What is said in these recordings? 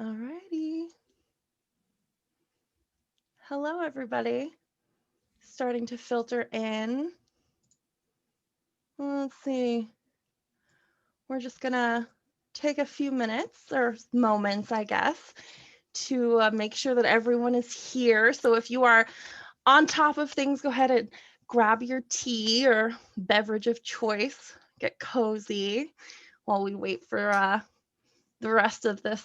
Alrighty. Hello, everybody. Starting to filter in. Let's see. We're just gonna take a few minutes or moments, I guess, to make sure that everyone is here. So if you are on top of things, go ahead and grab your tea or beverage of choice. Get cozy while we wait for the rest of this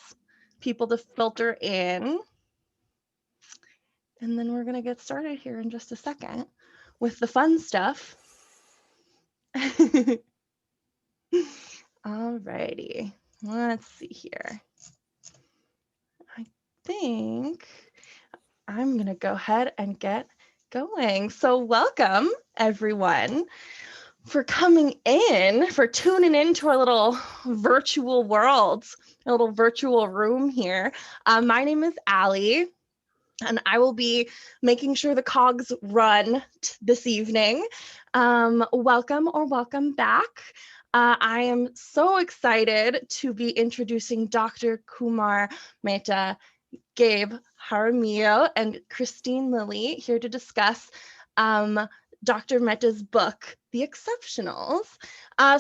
people to filter in. And then we're going to get started here in just a second with the fun stuff. Alrighty, let's see here. I think I'm going to go ahead and get going. So welcome, everyone, for coming in, for tuning into our little virtual world, a little virtual room here. My name is Allie. And I will be making sure the cogs run this evening. Welcome or welcome back. I am so excited to be introducing Dr. Kumar Mehta, Gabe Jaramillo, and Kristine Lilly here to discuss Dr. Mehta's book, The Exceptionals.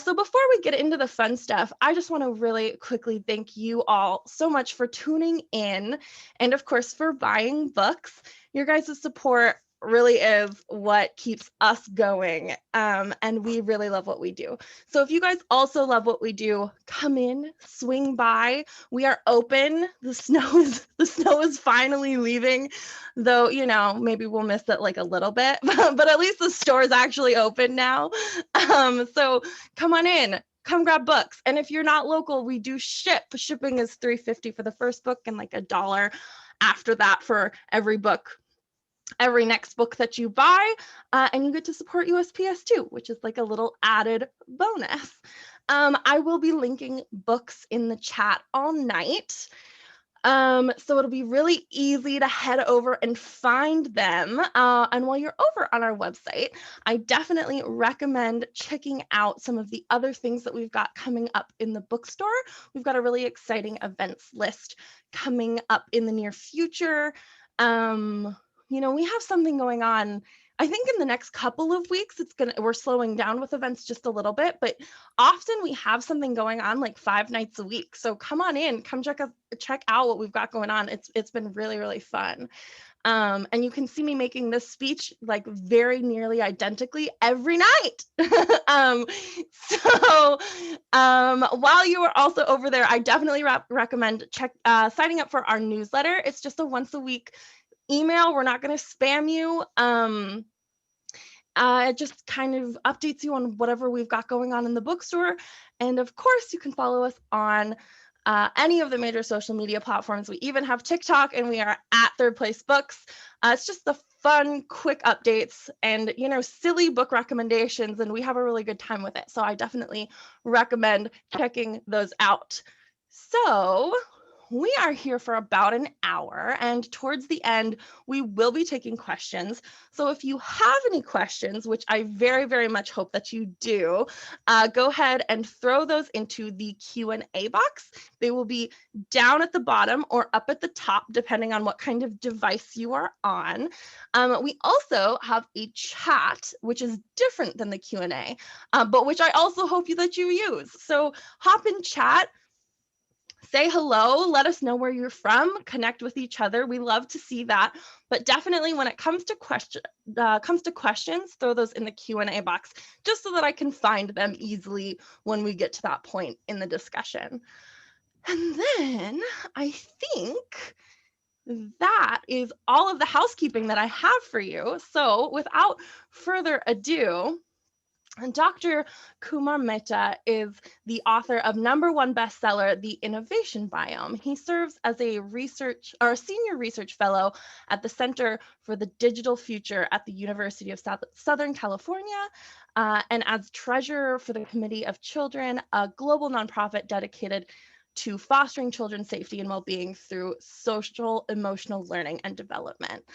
So before we get into the fun stuff, I just want to really quickly thank you all so much for tuning in and, of course, for buying books. Your guys' support really is what keeps us going, and we really love what we do. So if you guys also love what we do, come in, swing by. We are open. The snow is finally leaving, though, maybe we'll miss it like a little bit, but at least the store is actually open now. So come on in, come grab books. And if you're not local, we do ship. Shipping is $3.50 for the first book and like $1 after that for every next book that you buy, and you get to support USPS too, which is like a little added bonus. I will be linking books in the chat all night. So it'll be really easy to head over and find them. And while you're over on our website, I definitely recommend checking out some of the other things that we've got coming up in the bookstore. We've got a really exciting events list coming up in the near future. We have something going on. I think in the next couple of weeks, we're slowing down with events just a little bit, but often we have something going on like 5 nights a week. So come on in, come check out what we've got going on. It's been really, really fun. And you can see me making this speech like very nearly identically every night. So while you are also over there, I definitely recommend signing up for our newsletter. It's just a once a week email. We're not going to spam you. It just kind of updates you on whatever we've got going on in the bookstore. And of course, you can follow us on any of the major social media platforms. We even have TikTok, and we are at Third Place Books. It's just the fun, quick updates and, silly book recommendations, and we have a really good time with it. So I definitely recommend checking those out. So we are here for about an hour, and towards the end, we will be taking questions. So if you have any questions, which I very, very much hope that you do, go ahead and throw those into the Q&A box. They will be down at the bottom or up at the top, depending on what kind of device you are on. We also have a chat, which is different than the Q&A, but which I also hope that you use. So hop in chat. Say hello, let us know where you're from, connect with each other. We love to see that. But definitely when it comes to questions, throw those in the Q&A box just so that I can find them easily when we get to that point in the discussion. And then I think that is all of the housekeeping that I have for you. So without further ado, Dr. Kumar Mehta is the author of #1 bestseller, The Innovation Biome. He serves as a senior research fellow at the Center for the Digital Future at the University of Southern California, and as treasurer for the Committee of Children, a global nonprofit dedicated to fostering children's safety and well-being through social emotional learning and development.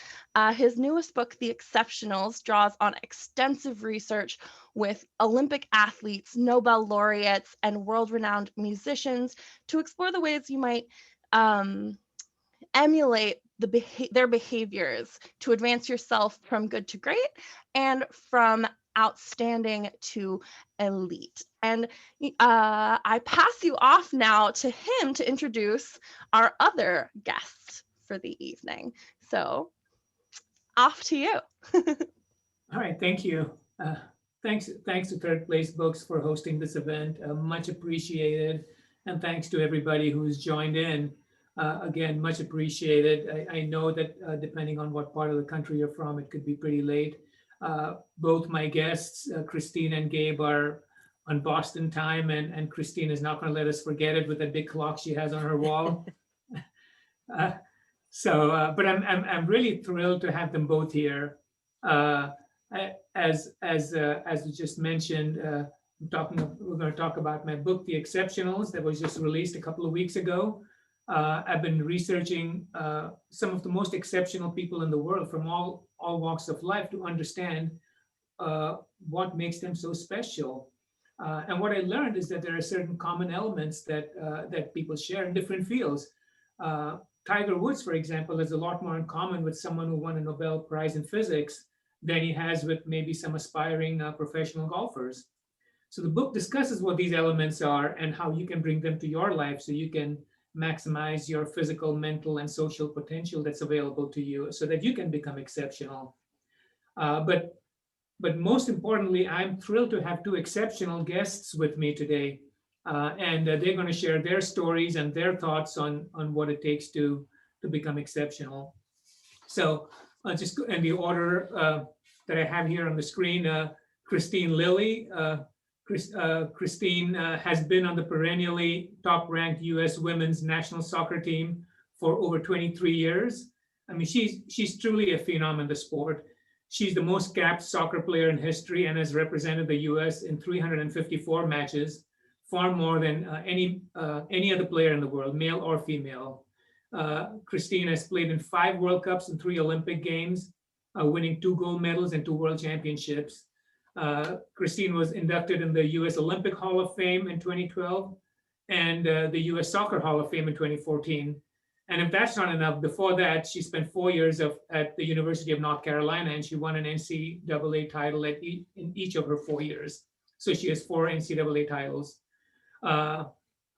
His newest book, The Exceptionals, draws on extensive research with Olympic athletes, Nobel laureates, and world-renowned musicians to explore the ways you might um, emulate their behaviors to advance yourself from good to great and from outstanding to elite. And I pass you off now to him to introduce our other guest for the evening. So off to you. All right, thank you. Thanks to Third Place Books for hosting this event. Much appreciated, and thanks to everybody who's joined in. Again, much appreciated. I know that depending on what part of the country you're from, it could be pretty late. Both my guests, Kristine and Gabe, are on Boston time, and Kristine is not going to let us forget it with that big clock she has on her wall. Uh, but I'm really thrilled to have them both here. Uh, as we just mentioned, we're going to talk about my book, The Exceptionals, that was just released a couple of weeks ago. I've been researching some of the most exceptional people in the world from all walks of life to understand what makes them so special. And what I learned is that there are certain common elements that people share in different fields. Tiger Woods, for example, has a lot more in common with someone who won a Nobel Prize in physics than he has with maybe some aspiring professional golfers. So the book discusses what these elements are and how you can bring them to your life so you can maximize your physical, mental, and social potential that's available to you so that you can become exceptional. But most importantly, I'm thrilled to have two exceptional guests with me today. And they're going to share their stories and their thoughts on what it takes to become exceptional. So just in the order that I have here on the screen, Kristine Lilly. Kristine has been on the perennially top-ranked U.S. women's national soccer team for over 23 years. I mean, she's truly a phenom in the sport. She's the most capped soccer player in history and has represented the U.S. in 354 matches, far more than any other player in the world, male or female. Kristine has played in 5 World Cups and 3 Olympic Games, winning 2 gold medals and 2 World Championships. Kristine was inducted in the U.S. Olympic Hall of Fame in 2012 and the U.S. Soccer Hall of Fame in 2014. And if that's not enough, before that, she spent 4 years at the University of North Carolina, and she won an NCAA title in each of her 4 years. So she has 4 NCAA titles.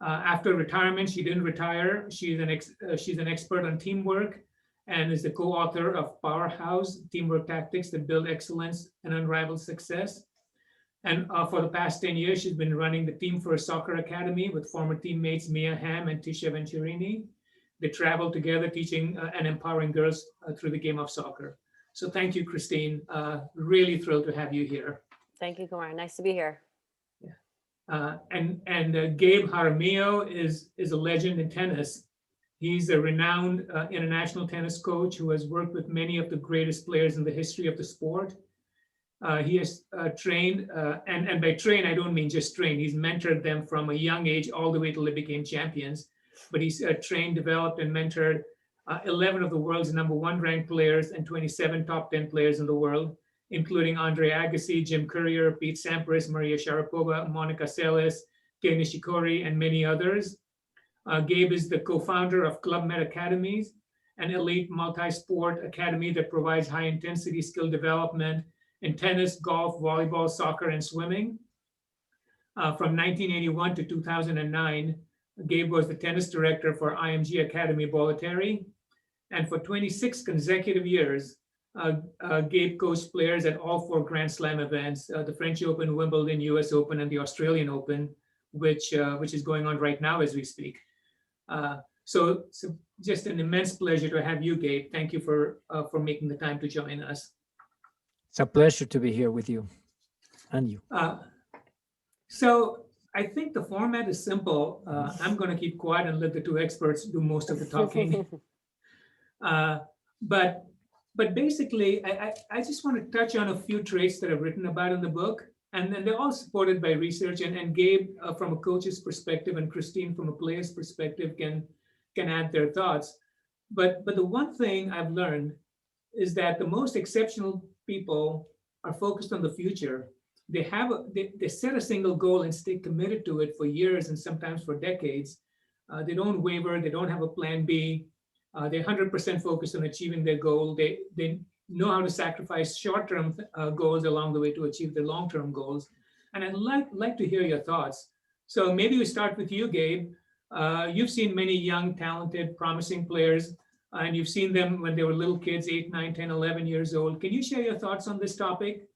After retirement, she didn't retire. She's an expert on teamwork and is the co-author of Powerhouse: Teamwork Tactics that Build Excellence and Unrivaled Success. And for the past 10 years, she's been running the Team for a Soccer Academy with former teammates Mia Hamm and Tisha Venturini. They travel together teaching and empowering girls through the game of soccer. So thank you, Kristine. Really thrilled to have you here. Thank you, Kumar. Nice to be here. And Gabe Jaramillo is a legend in tennis. He's a renowned international tennis coach who has worked with many of the greatest players in the history of the sport. He has trained, and by train, I don't mean just train. He's mentored them from a young age all the way till they became champions. But he's trained, developed, and mentored 11 of the world's #1 ranked players and 27 top 10 players in the world, including Andre Agassi, Jim Courier, Pete Sampras, Maria Sharapova, Monica Seles, Kei Nishikori, and many others. Gabe is the co-founder of Club Med Academies, an elite multi-sport academy that provides high-intensity skill development in tennis, golf, volleyball, soccer, and swimming. From 1981 to 2009, Gabe was the tennis director for IMG Academy Bollettieri. And for 26 consecutive years, Gabe coached players at all 4 Grand Slam events, the French Open, Wimbledon, US Open, and the Australian Open, which is going on right now as we speak. So just an immense pleasure to have you, Gabe. Thank you for making the time to join us. It's a pleasure to be here with you and you. So I think the format is simple. I'm going to keep quiet and let the 2 experts do most of the talking. But basically, I just want to touch on a few traits that I've written about in the book. And then they're all supported by research. And Gabe, from a coach's perspective, and Kristine, from a player's perspective, can add their thoughts. But the one thing I've learned is that the most exceptional people are focused on the future. They set a single goal and stay committed to it for years and sometimes for decades. They don't waver. They don't have a plan B. They're 100% focused on achieving their goal. They know how to sacrifice short-term goals along the way to achieve their long-term goals. And I'd like to hear your thoughts. So maybe we start with you, Gabe. You've seen many young, talented, promising players, and you've seen them when they were little kids, 8, 9, 10, 11 years old. Can you share your thoughts on this topic?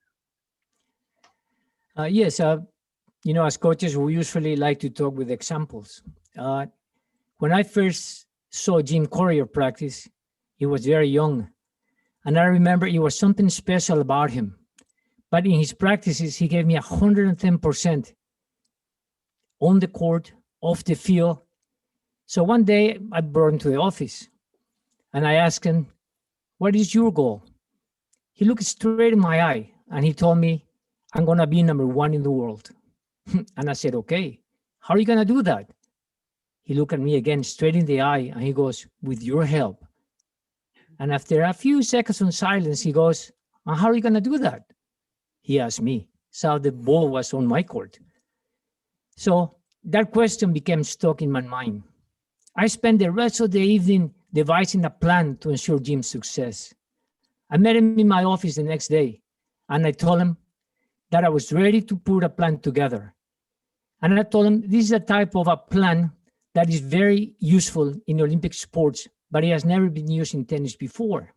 Yes, as coaches, we usually like to talk with examples. When I first saw Jim Courier practice, he was very young. And I remember it was something special about him. But in his practices, he gave me 110% on the court, off the field. So one day I brought him to the office and I asked him, "What is your goal?" He looked straight in my eye and he told me, "I'm going to be number one in the world." And I said, "Okay, how are you going to do that?" He looked at me again straight in the eye and he goes, "With your help." And after a few seconds of silence, he goes, "And how are you going to do that?" He asked me. So the ball was on my court. So that question became stuck in my mind. I spent the rest of the evening devising a plan to ensure Jim's success. I met him in my office the next day, and I told him that I was ready to put a plan together. And I told him this is a type of a plan that is very useful in Olympic sports, but it has never been used in tennis before.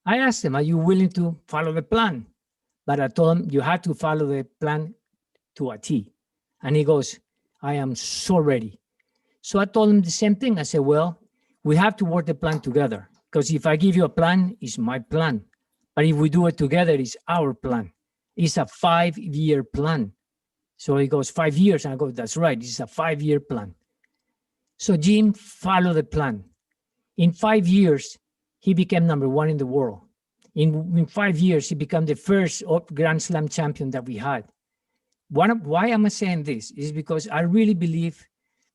I asked him, "Are you willing to follow the plan?" But I told him, "You have to follow the plan to a T." And he goes, "I am so ready." So I told him the same thing. I said, "Well, we have to work the plan together, because if I give you a plan, it's my plan. But if we do it together, it's our plan. It's a 5-year plan." So he goes, 5 years? And I go, "That's right, it's a 5-year plan." So Jim followed the plan. In 5 years, he became number one in the world. In 5 years, he became the first Grand Slam champion that we had. Why am I saying this? Is because I really believe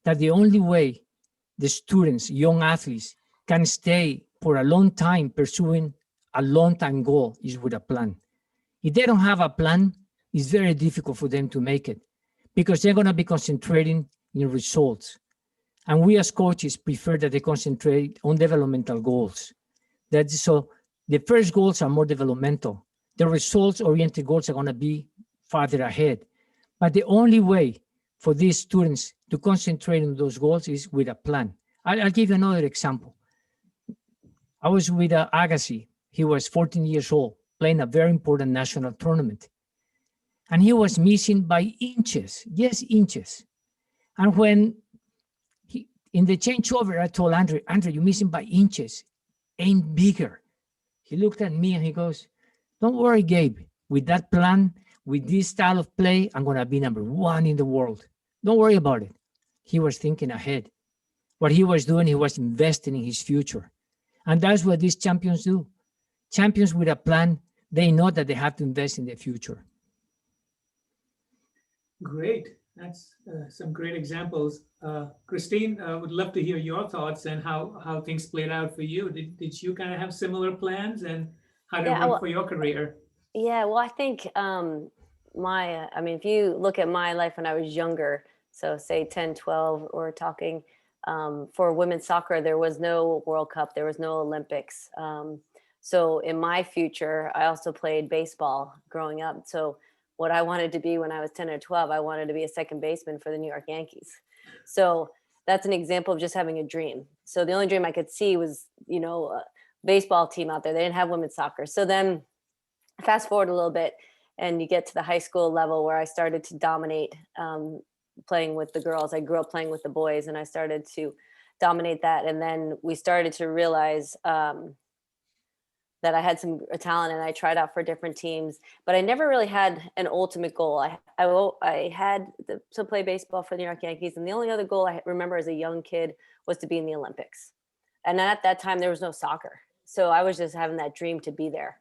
that the only way the students, young athletes, can stay for a long time pursuing a long-time goal is with a plan. If they don't have a plan, it's very difficult for them to make it because they're going to be concentrating in results. And we as coaches prefer that they concentrate on developmental goals. So the first goals are more developmental. The results-oriented goals are going to be farther ahead. But the only way for these students to concentrate on those goals is with a plan. I'll give you another example. I was with Agassi. He was 14 years old, playing a very important national tournament. And he was missing by inches, yes, inches. And when in the changeover, I told Andre, "You're missing by inches, aim bigger." He looked at me and he goes, "Don't worry, Gabe. With that plan, with this style of play, I'm going to be number one in the world. Don't worry about it." He was thinking ahead. What he was doing, he was investing in his future. And that's what these champions do. Champions with a plan, they know that they have to invest in the future. Great. That's some great examples. Kristine, would love to hear your thoughts and how things played out for you. Did you kind of have similar plans, and how did it work for your career? Yeah, well, I think if you look at my life when I was younger, so say 10, 12, we're talking for women's soccer, there was no World Cup, there was no Olympics. So in my future, I also played baseball growing up. So what I wanted to be when I was 10 or 12, I wanted to be a second baseman for the New York Yankees. So that's an example of just having a dream. So the only dream I could see was, a baseball team out there. They didn't have women's soccer. So then fast forward a little bit and you get to the high school level where I started to dominate playing with the girls. I grew up playing with the boys and I started to dominate that. And then we started to realize that I had some talent and I tried out for different teams, but I never really had an ultimate goal. I had to play baseball for the New York Yankees. And the only other goal I remember as a young kid was to be in the Olympics. And at that time, there was no soccer. So I was just having that dream to be there.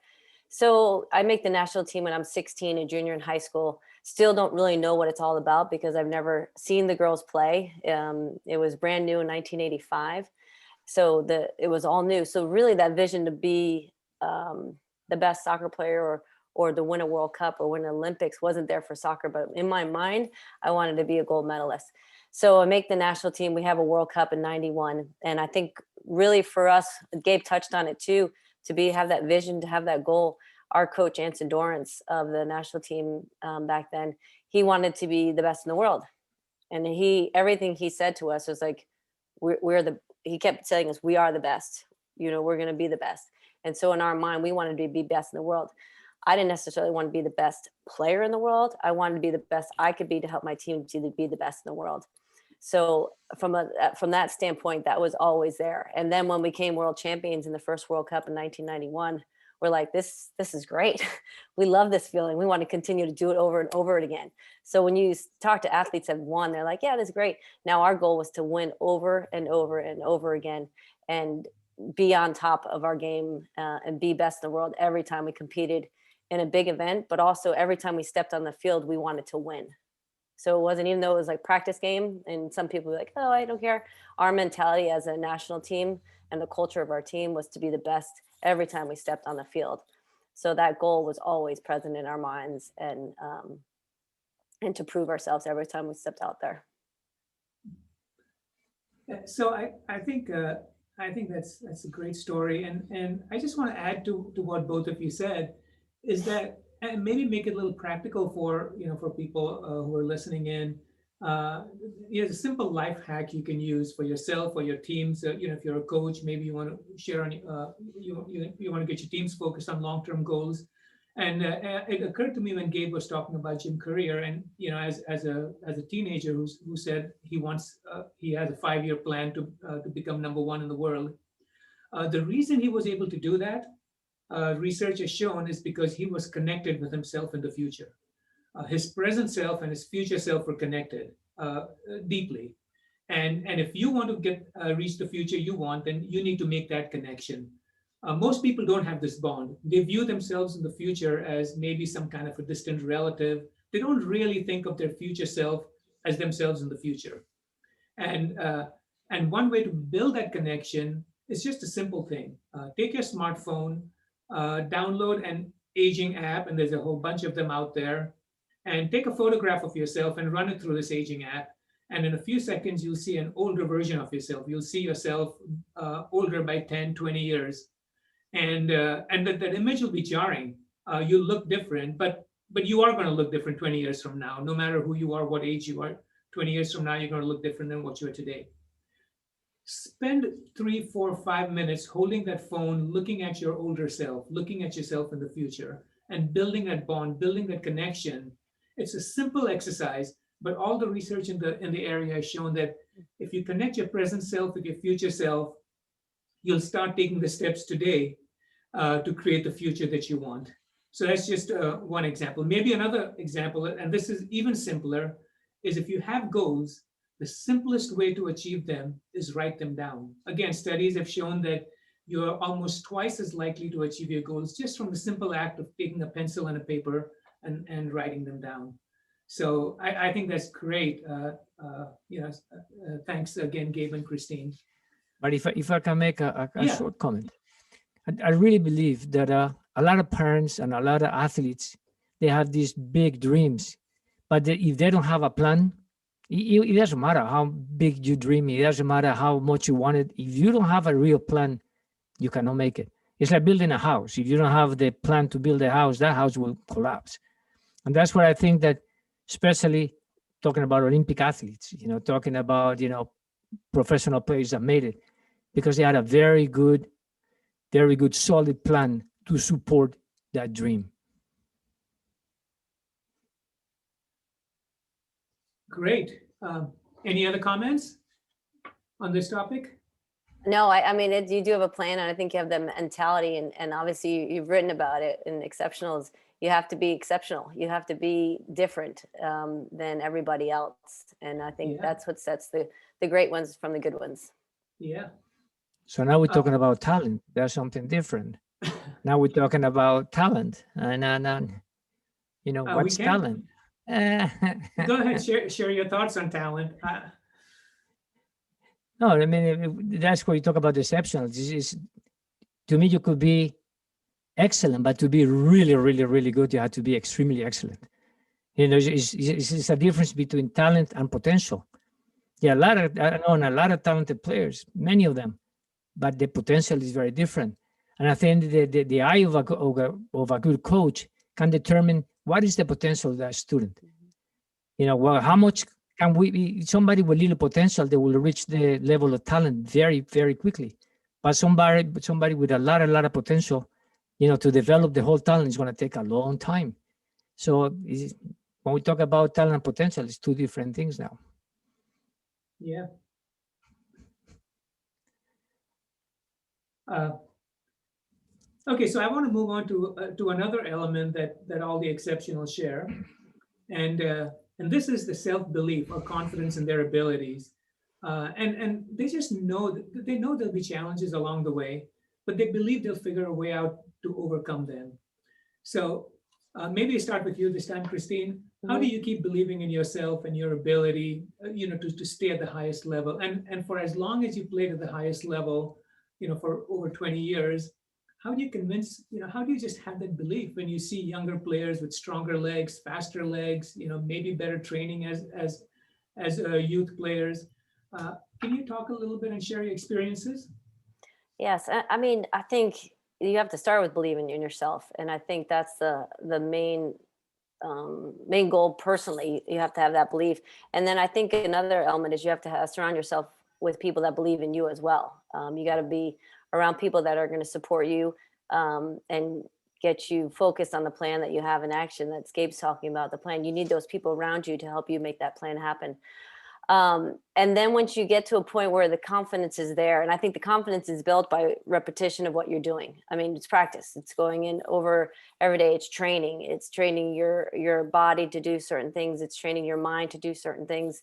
So I make the national team when I'm 16, a junior in high school. Still don't really know what it's all about because I've never seen the girls play. It was brand new in 1985. So it was all new. So really that vision to be the best soccer player or to win a World Cup or win an Olympics wasn't there for soccer. But in my mind, I wanted to be a gold medalist. So I make the national team. We have a World Cup in '91. And I think really for us, Gabe touched on it too, to have that vision, to have that goal. Our coach, Anson Dorrance of the national team back then, he wanted to be the best in the world. And everything he said to us was like, he kept telling us, we are the best, we're going to be the best. And so in our mind, we wanted to be best in the world. I didn't necessarily want to be the best player in the world. I wanted to be the best I could be to help my team to be the best in the world. So from that standpoint, that was always there. And then when we became world champions in the first World Cup in 1991, we're like, this is great. We love this feeling. We want to continue to do it over and over again. So when you talk to athletes that have won, they're like, yeah, that's great. Now our goal was to win over and over and over again and be on top of our game and be best in the world every time we competed in a big event, but also every time we stepped on the field, we wanted to win. So it wasn't, even though it was like practice game and some people were like, oh, I don't care. Our mentality as a national team and the culture of our team was to be the best every time we stepped on the field. So that goal was always present in our minds and to prove ourselves every time we stepped out there. So I think that's a great story. And I just want to add to what both of you said, is that, and maybe make it a little practical for people who are listening in. It's a simple life hack you can use for yourself or your teams. If you're a coach, maybe you want to share on you want to get your teams focused on long-term goals. And it occurred to me when Gabe was talking about Jim Courier, and as a teenager who said he has a 5-year plan to become number one in the world. The reason he was able to do that, research has shown, is because he was connected with himself in the future. His present self and his future self were connected deeply. And if you want to reach the future you want, then you need to make that connection. Most people don't have this bond. They view themselves in the future as maybe some kind of a distant relative. They don't really think of their future self as themselves in the future. And one way to build that connection is just a simple thing. Take your smartphone, download an aging app, and there's a whole bunch of them out there, and take a photograph of yourself and run it through this aging app. And in a few seconds, you'll see an older version of yourself. You'll see yourself older by 10, 20 years. And that image will be jarring. You'll look different, but you are going to look different 20 years from now. No matter who you are, what age you are, 20 years from now, you're going to look different than what you are today. Spend 3, 4, 5 minutes holding that phone, looking at your older self, looking at yourself in the future, and building that bond, building that connection. It's a simple exercise, but all the research in the area has shown that if you connect your present self with your future self, you'll start taking the steps today to create the future that you want. So that's just one example. Maybe another example, and this is even simpler, is if you have goals, the simplest way to achieve them is write them down. Again, studies have shown that you're almost twice as likely to achieve your goals just from the simple act of taking a pencil and a paper and writing them down. So I think that's great. Thanks again, Gabe and Kristine. But if I can make a short comment, I really believe that a lot of parents and a lot of athletes, they have these big dreams, but if they don't have a plan, it doesn't matter how big you dream. It doesn't matter how much you want it. If you don't have a real plan, you cannot make it. It's like building a house. If you don't have the plan to build a house, that house will collapse. And that's what I think that, especially talking about Olympic athletes, talking about, professional players that made it, because they had a very good, solid plan to support that dream. Great. Any other comments on this topic? No, I mean, you do have a plan, and I think you have the mentality, and obviously you've written about it in Exceptionals. You have to be exceptional. You have to be different than everybody else. And I think that's what sets the great ones from the good ones. Yeah. So now we're talking about talent. There's something different. Now we're talking about talent. And what's talent? Go ahead, share your thoughts on talent. No, I mean, that's where you talk about exceptional. To me, you could be excellent, but to be really, really, really good, you have to be extremely excellent. It's a difference between talent and potential. Yeah, I know a lot of talented players, many of them, but the potential is very different. And I think the eye of a good coach can determine what is the potential of that student. Well, how much can we be? Somebody with little potential, they will reach the level of talent very, very quickly. But somebody with a lot of potential, to develop the whole talent is going to take a long time. So when we talk about talent and potential, it's two different things now. Yeah. Okay, so I want to move on to another element that all the exceptionals share, and this is the self-belief or confidence in their abilities, and they just know that they know there'll be challenges along the way, but they believe they'll figure a way out to overcome them. So maybe I start with you this time, Kristine. How do you keep believing in yourself and your ability, to stay at the highest level, and for as long as you played at the highest level, for over 20 years? How do you convince, how do you just have that belief when you see younger players with stronger legs, faster legs, maybe better training as youth players? Can you talk a little bit and share your experiences? Yes, I mean, I think you have to start with believing in yourself, and I think that's the main goal. Personally, you have to have that belief, and then I think another element is you have to surround yourself with people that believe in you as well. You got to be around people that are going to support you and get you focused on the plan that you have in action. That Gabe's talking about, the plan. You need those people around you to help you make that plan happen. And then once you get to a point where the confidence is there, and I think the confidence is built by repetition of what you're doing. I mean, it's practice. It's going in over every day. It's training. It's training your body to do certain things. It's training your mind to do certain things.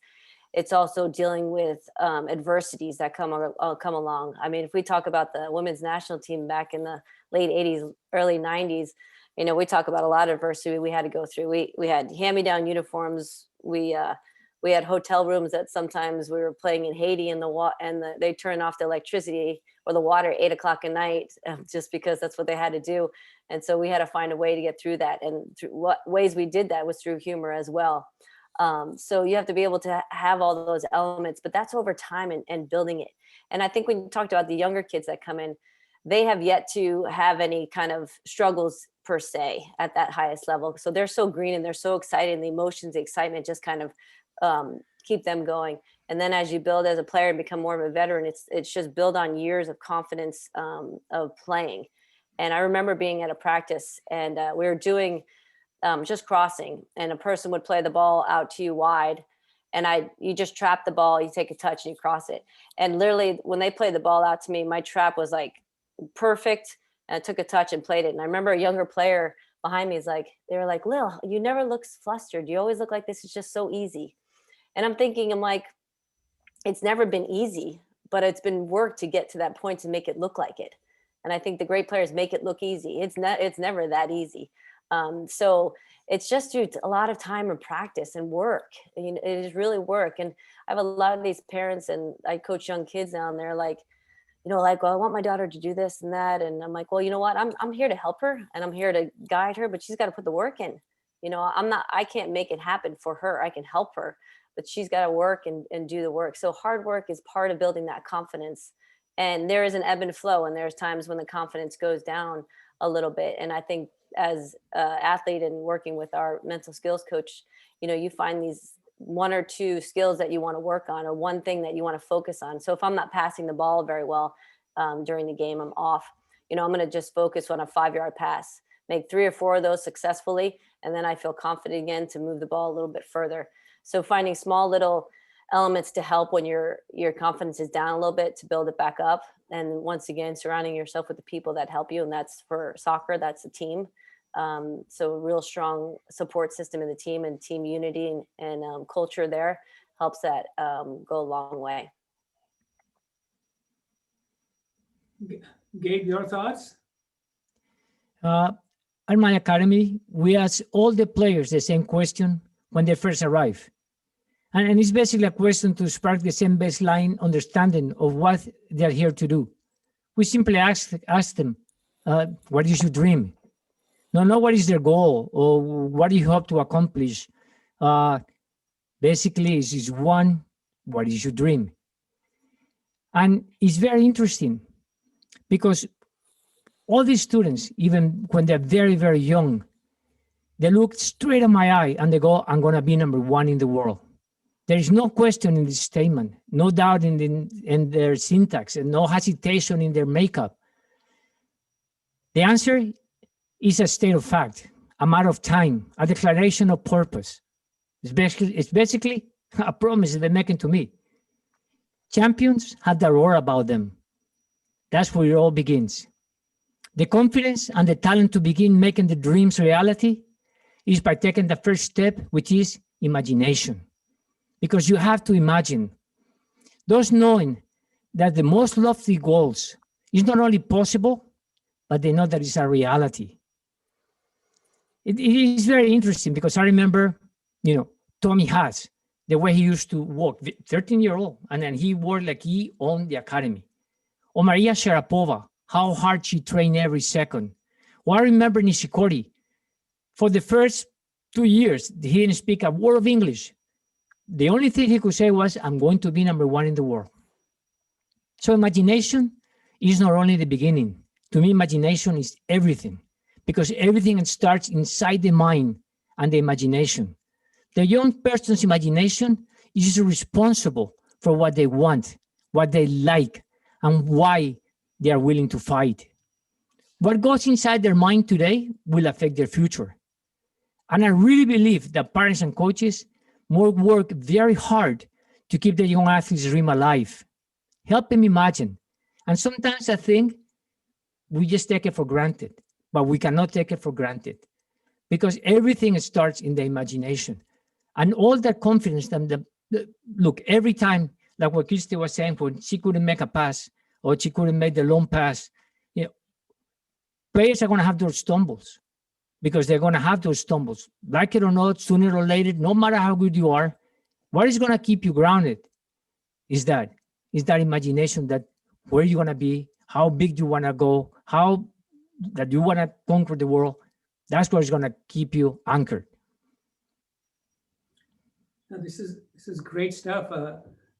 It's also dealing with adversities that come along. I mean, if we talk about the women's national team back in the late 80s, early 90s, we talk about a lot of adversity we had to go through. We had hand-me-down uniforms. We had hotel rooms that sometimes we were playing in Haiti and they turned off the electricity or the water at 8 o'clock at night just because that's what they had to do. And so we had to find a way to get through that. And through what ways we did that was through humor as well. So you have to be able to have all those elements, but that's over time and building it. And I think when you talked about the younger kids that come in, they have yet to have any kind of struggles per se at that highest level. So they're so green and they're so excited, and the emotions, the excitement just kind of keep them going. And then as you build as a player and become more of a veteran, it's just build on years of confidence of playing. And I remember being at a practice, and we were doing just crossing, and a person would play the ball out to you wide, and you just trap the ball, you take a touch and you cross it. And literally when they played the ball out to me, my trap was like perfect, and I took a touch and played it. And I remember a younger player behind me they were like, Lil, you never look flustered. You always look like this is just so easy. And I'm like, it's never been easy, but it's been work to get to that point to make it look like it. And I think the great players make it look easy. It's never that easy. So it's just through a lot of time and practice and work. It is really work. And I have a lot of these parents, and I coach young kids now, and they're like, well, I want my daughter to do this and that. And I'm like, well, you know what? I'm here to help her, and I'm here to guide her, but she's got to put the work in. I can't make it happen for her. I can help her, but she's got to work and do the work. So hard work is part of building that confidence. And there is an ebb and flow, and there's times when the confidence goes down a little bit. And I think as an athlete and working with our mental skills coach, you find these one or two skills that you want to work on, or one thing that you want to focus on. So if I'm not passing the ball very well during the game, I'm off. I'm going to just focus on a 5-yard pass, make 3 or 4 of those successfully, and then I feel confident again to move the ball a little bit further. So finding small little elements to help when your confidence is down a little bit, to build it back up. And once again, surrounding yourself with the people that help you. And that's for soccer, that's a team. So a real strong support system in the team, and team unity and culture there helps that go a long way. Gabe, your thoughts? At my academy, we ask all the players the same question when they first arrive. And it's basically a question to spark the same baseline understanding of what they're here to do. We simply ask them, what is your dream? No, what is their goal, or what do you hope to accomplish? Basically, it's one What is your dream? And it's very interesting because all these students, even when they're very, very young, they look straight at my eye and they go, I'm going to be number one in the world. There is no question in this statement, no doubt in their syntax, and no hesitation in their makeup. The answer is a state of fact, a matter of time, a declaration of purpose. It's basically a promise that they're making to me. Champions have the aura about them. That's where it all begins. The confidence and the talent to begin making the dreams reality is by taking the first step, which is imagination. Because you have to imagine. Those knowing that the most lofty goals is not only possible, but they know that it's a reality. It is very interesting because I remember, Tommy Haas, the way he used to walk, 13-year-old, and then he worked like he owned the academy. Or Maria Sharapova, how hard she trained every second. Or I remember Nishikori, for the first 2 years, he didn't speak a word of English. The only thing he could say was, I'm going to be number one in the world. So imagination is not only the beginning. To me, imagination is everything, because everything starts inside the mind and the imagination. The young person's imagination is responsible for what they want, what they like, and why they are willing to fight. What goes inside their mind today will affect their future. And I really believe that parents and coaches must work very hard to keep the young athlete's dream alive. Help them imagine. And sometimes I think we just take it for granted, but we cannot take it for granted because everything starts in the imagination. And all that confidence, look, every time, like what Christy was saying, when she couldn't make a pass or she couldn't make the long pass, players are going to have those stumbles because they're going to have those stumbles. Like it or not, sooner or later, no matter how good you are, what is going to keep you grounded is that imagination, that where you're going to be, how big you want to go, how that you want to conquer the world. That's what's going to keep you anchored. Now, this is great stuff.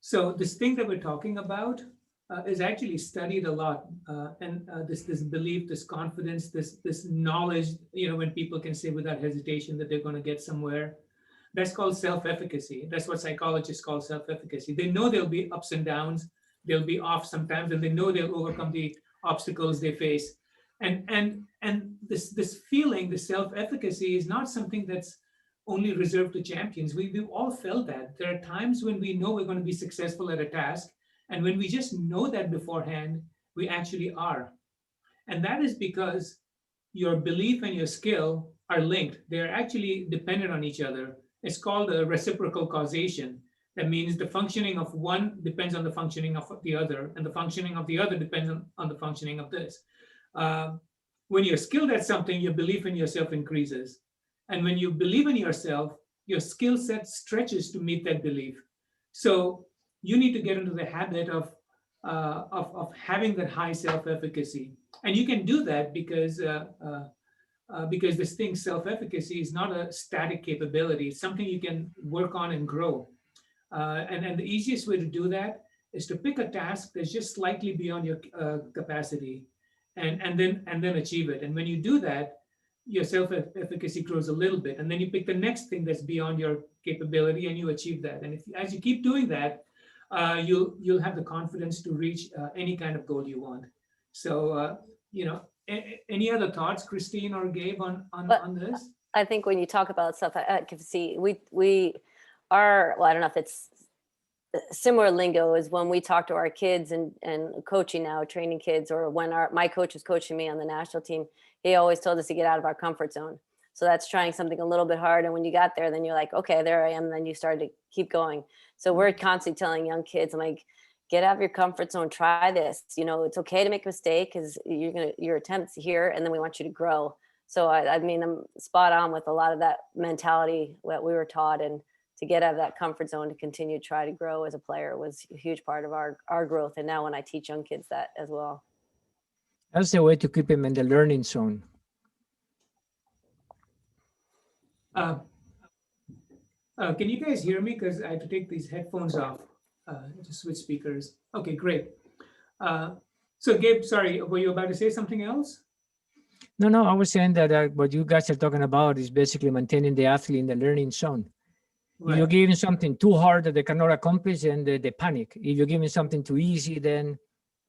So this thing that we're talking about is actually studied a lot, and this belief, this confidence, this knowledge. When people can say without hesitation that they're going to get somewhere, that's called self-efficacy. That's what psychologists call self-efficacy. They know there'll be ups and downs, they'll be off sometimes, and they know they'll overcome the obstacles they face. And this feeling, the self-efficacy, is not something that's only reserved to champions. We've all felt that. There are times when we know we're going to be successful at a task, and when we just know that beforehand, we actually are. And that is because your belief and your skill are linked. They're actually dependent on each other. It's called a reciprocal causation. That means the functioning of one depends on the functioning of the other, and the functioning of the other depends on the functioning of this. When you're skilled at something, your belief in yourself increases. And when you believe in yourself, your skill set stretches to meet that belief. So you need to get into the habit of having that high self-efficacy. And you can do that because this thing, self-efficacy, is not a static capability. It's something you can work on and grow. And the easiest way to do that is to pick a task that's just slightly beyond your capacity, and then achieve it. And when you do that, your self-efficacy grows a little bit, and then you pick the next thing that's beyond your capability, and you achieve that. And as you keep doing that, you'll have the confidence to reach any kind of goal you want. So, any other thoughts, Kristine or Gabe, on this? I think when you talk about self-efficacy, we are, well, I don't know if it's similar lingo is when we talk to our kids and coaching now, training kids, or when my coach was coaching me on the national team, he always told us to get out of our comfort zone. So that's trying something a little bit hard. And when you got there, then you're like, okay, there I am. And then you started to keep going. So we're constantly telling young kids, I'm like, get out of your comfort zone, try this. It's okay to make a mistake because your attempts here, and then we want you to grow. So I mean, I'm spot on with a lot of that mentality that we were taught, and to get out of that comfort zone to continue to try to grow as a player was a huge part of our growth. And now when I teach young kids that as well. That's the way to keep them in the learning zone. Can you guys hear me? Because I have to take these headphones off. to switch speakers. Okay, great. So Gabe, sorry, were you about to say something else? No, I was saying that what you guys are talking about is basically maintaining the athlete in the learning zone. If you're giving something too hard that they cannot accomplish, and they panic. If you're giving something too easy, then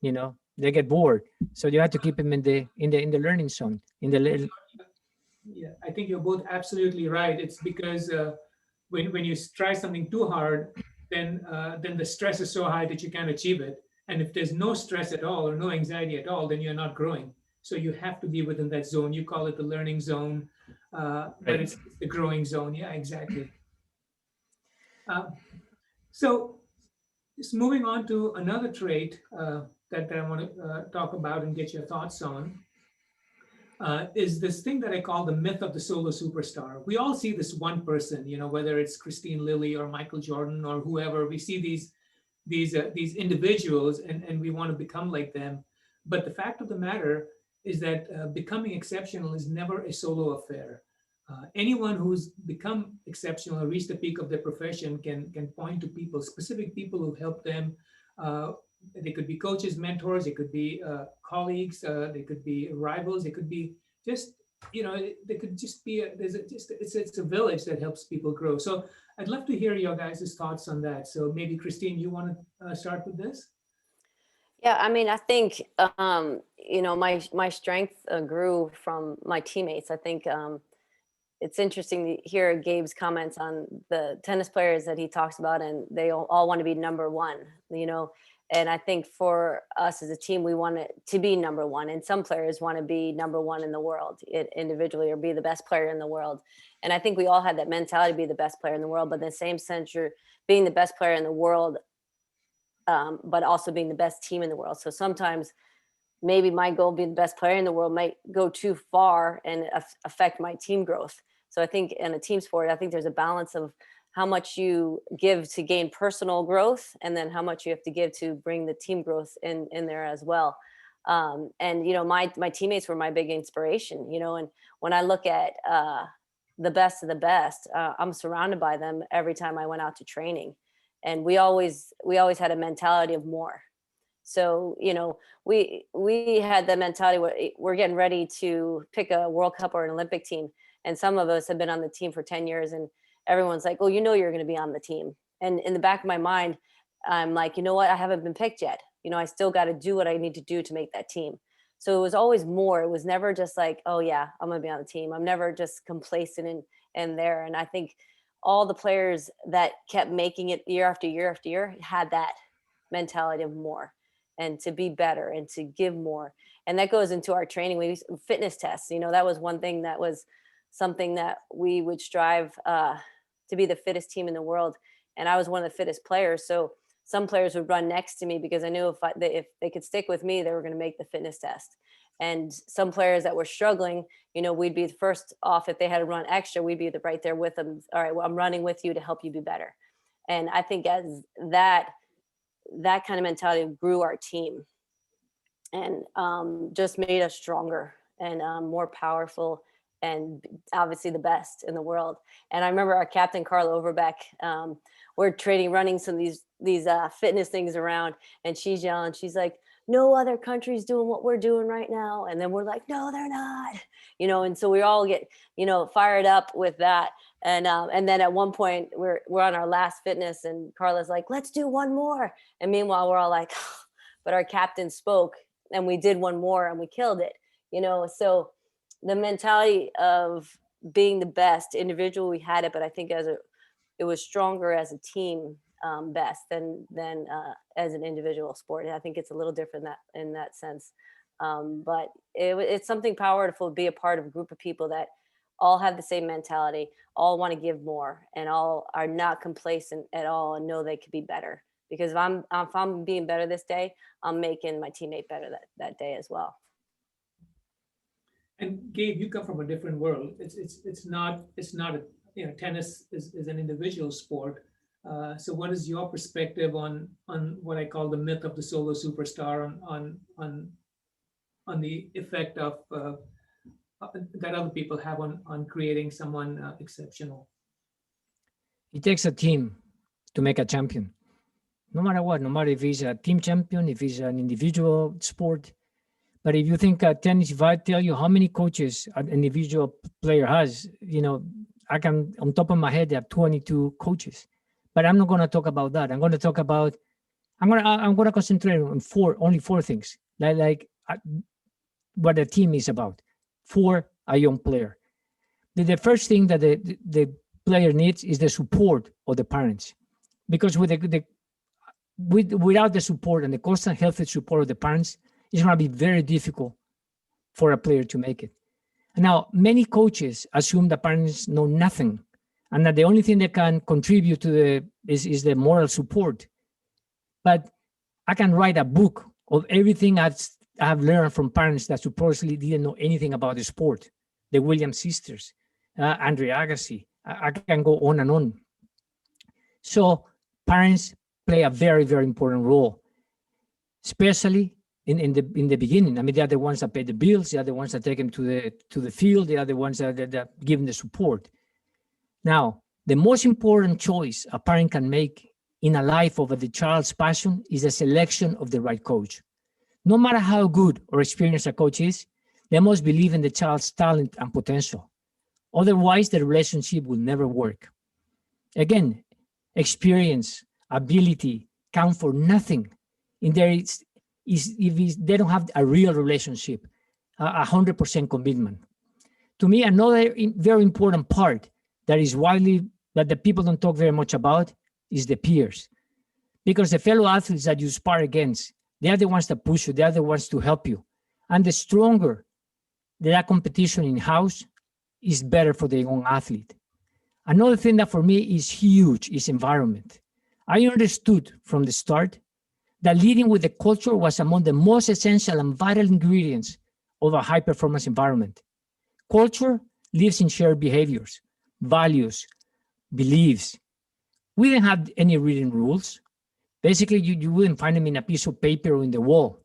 they get bored. So you have to keep them in the learning zone. Yeah, I think you're both absolutely right. It's because when you try something too hard, then the stress is so high that you can't achieve it. And if there's no stress at all or no anxiety at all, then you're not growing. So you have to be within that zone. You call it the learning zone, but it's the growing zone. Yeah, exactly. So just moving on to another trait that I want to talk about and get your thoughts on. Is this thing that I call the myth of the solo superstar. We all see this one person, whether it's Kristine Lilly or Michael Jordan or whoever. We see these individuals, and we want to become like them. But the fact of the matter is that becoming exceptional is never a solo affair. Anyone who's become exceptional or reached the peak of their profession can point to specific people who've helped them. They could be coaches, mentors, they could be colleagues, they could be rivals, they could be just, they could just be, it's a village that helps people grow. So I'd love to hear your guys' thoughts on that. So maybe Kristine, you want to start with this? Yeah, I mean, I think, my strength grew from my teammates. I think it's interesting to hear Gabe's comments on the tennis players that he talks about, and they all want to be number one, and I think for us as a team, we want to be number one, and some players want to be number one in the world individually, or be the best player in the world. And I think we all had that mentality to be the best player in the world, but in the same sense, you're being the best player in the world, but also being the best team in the world. So sometimes maybe my goal being the best player in the world might go too far and affect my team growth. So I think in a team sport, I think there's a balance of how much you give to gain personal growth, and then how much you have to give to bring the team growth in there as well. And my teammates were my big inspiration. And when I look at the best of the best, I'm surrounded by them every time I went out to training, and we always had a mentality of more. So, we had the mentality where we're getting ready to pick a World Cup or an Olympic team. And some of us have been on the team for 10 years, and everyone's like, oh, you're going to be on the team. And in the back of my mind, I'm like, you know what? I haven't been picked yet. I still got to do what I need to do to make that team. So it was always more. It was never just like, oh yeah, I'm going to be on the team. I'm never just complacent in there. And I think all the players that kept making it year after year after year had that mentality of more, and to be better and to give more. And that goes into our training. We use fitness tests. That was one thing that was something that we would strive to be the fittest team in the world. And I was one of the fittest players. So some players would run next to me because I knew if they could stick with me, they were going to make the fitness test. And some players that were struggling, we'd be the first off. If they had to run extra, we'd be right there with them. All right, well, I'm running with you to help you be better. And I think as that kind of mentality grew our team, and just made us stronger and more powerful, and obviously the best in the world. And I remember our captain, Carla Overbeck, we're running some of these fitness things around, and she's yelling, she's like, no other country's doing what we're doing right now. And then we're like, no, they're not, and so we all get, fired up with that. And then at one point we're on our last fitness, and Carla's like, let's do one more. And meanwhile, we're all like, but our captain spoke, and we did one more, and we killed it, so the mentality of being the best individual, we had it, but I think it was stronger as a team best than as an individual sport. And I think it's a little different in that sense. But it's something powerful to be a part of a group of people that all have the same mentality, all want to give more, and all are not complacent at all, and know they could be better. Because if I'm being better this day, I'm making my teammate better that day as well. And Gabe, you come from a different world. It's not tennis is an individual sport. So what is your perspective on what I call the myth of the solo superstar, on the effect of that other people have on creating someone exceptional? It takes a team to make a champion. no matter what, no matter if he's a team champion, if he's an individual sport. But if you think tennis, if I tell you how many coaches an individual player has, I can, on top of my head, I have 22 coaches. But I'm not going to talk about that. I'm going to talk about, I'm going to concentrate on only four things, like what the team is about for a young player. The first thing that the player needs is the support of the parents, because without the support and the constant healthy support of the parents, it's going to be very difficult for a player to make it. Now, many coaches assume the parents know nothing, and that the only thing they can contribute to is the moral support. But I can write a book of everything I've learned from parents that supposedly didn't know anything about the sport. The Williams sisters, Andre Agassi. I can go on and on. So parents play a very, very important role, especially in the beginning. I mean, they are the ones that pay the bills. They are the ones that take them to the field. They are the ones that give them the support. Now, the most important choice a parent can make in a life of the child's passion is the selection of the right coach. No matter how good or experienced a coach is, they must believe in the child's talent and potential. Otherwise, the relationship will never work. Again, experience, ability count for nothing. In there if they don't have a real relationship, 100% commitment. To me, another very important part that the people don't talk very much about is the peers. Because the fellow athletes that you spar against, they are the ones that push you, they are the ones to help you. And the stronger that competition in-house is better for the young athlete. Another thing that for me is huge is environment. I understood from the start that leading with the culture was among the most essential and vital ingredients of a high-performance environment. Culture lives in shared behaviors, values, beliefs. We didn't have any written rules. Basically, you wouldn't find them in a piece of paper or in the wall,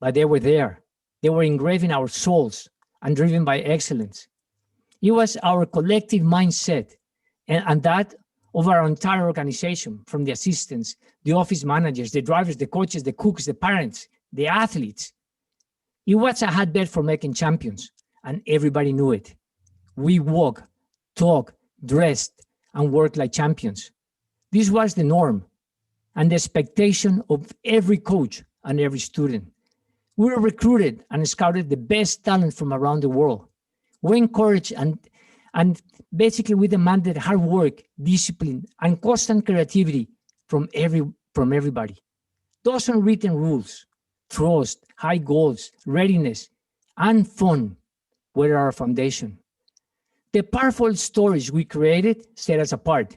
but they were there. They were engraved in our souls and driven by excellence. It was our collective mindset and that of our entire organization, from the assistants, the office managers, the drivers, the coaches, the cooks, the parents, the athletes. It was a hotbed for making champions, and everybody knew it. We walked, talked, dressed, and worked like champions. This was the norm and the expectation of every coach and every student. We were recruited and scouted the best talent from around the world. We encouraged and basically we demanded hard work, discipline, and constant creativity from everybody. Those unwritten rules, trust, high goals, readiness, and fun were our foundation. The powerful stories we created set us apart.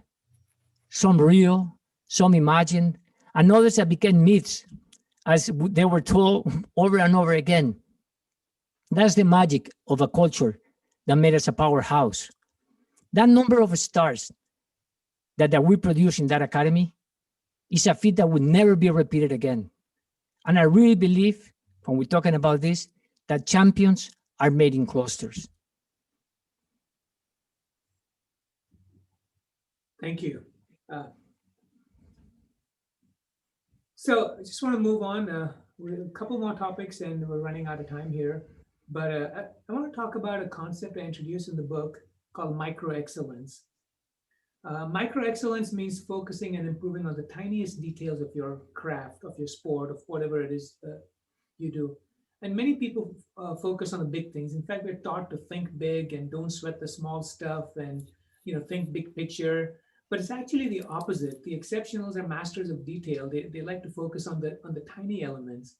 Some real, some imagined, and others that became myths as they were told over and over again. That's the magic of a culture that made us a powerhouse. That number of stars that we produce in that academy is a feat that will never be repeated again. And I really believe, when we're talking about this, that champions are made in clusters. Thank you. So I just want to move on with a couple more topics, and we're running out of time here. But I want to talk about a concept I introduced in the book called micro-excellence. Micro-excellence means focusing and improving on the tiniest details of your craft, of your sport, of whatever it is you do. And many people focus on the big things. In fact, we're taught to think big and don't sweat the small stuff and think big picture. But it's actually the opposite. The exceptionals are masters of detail. They like to focus on the tiny elements.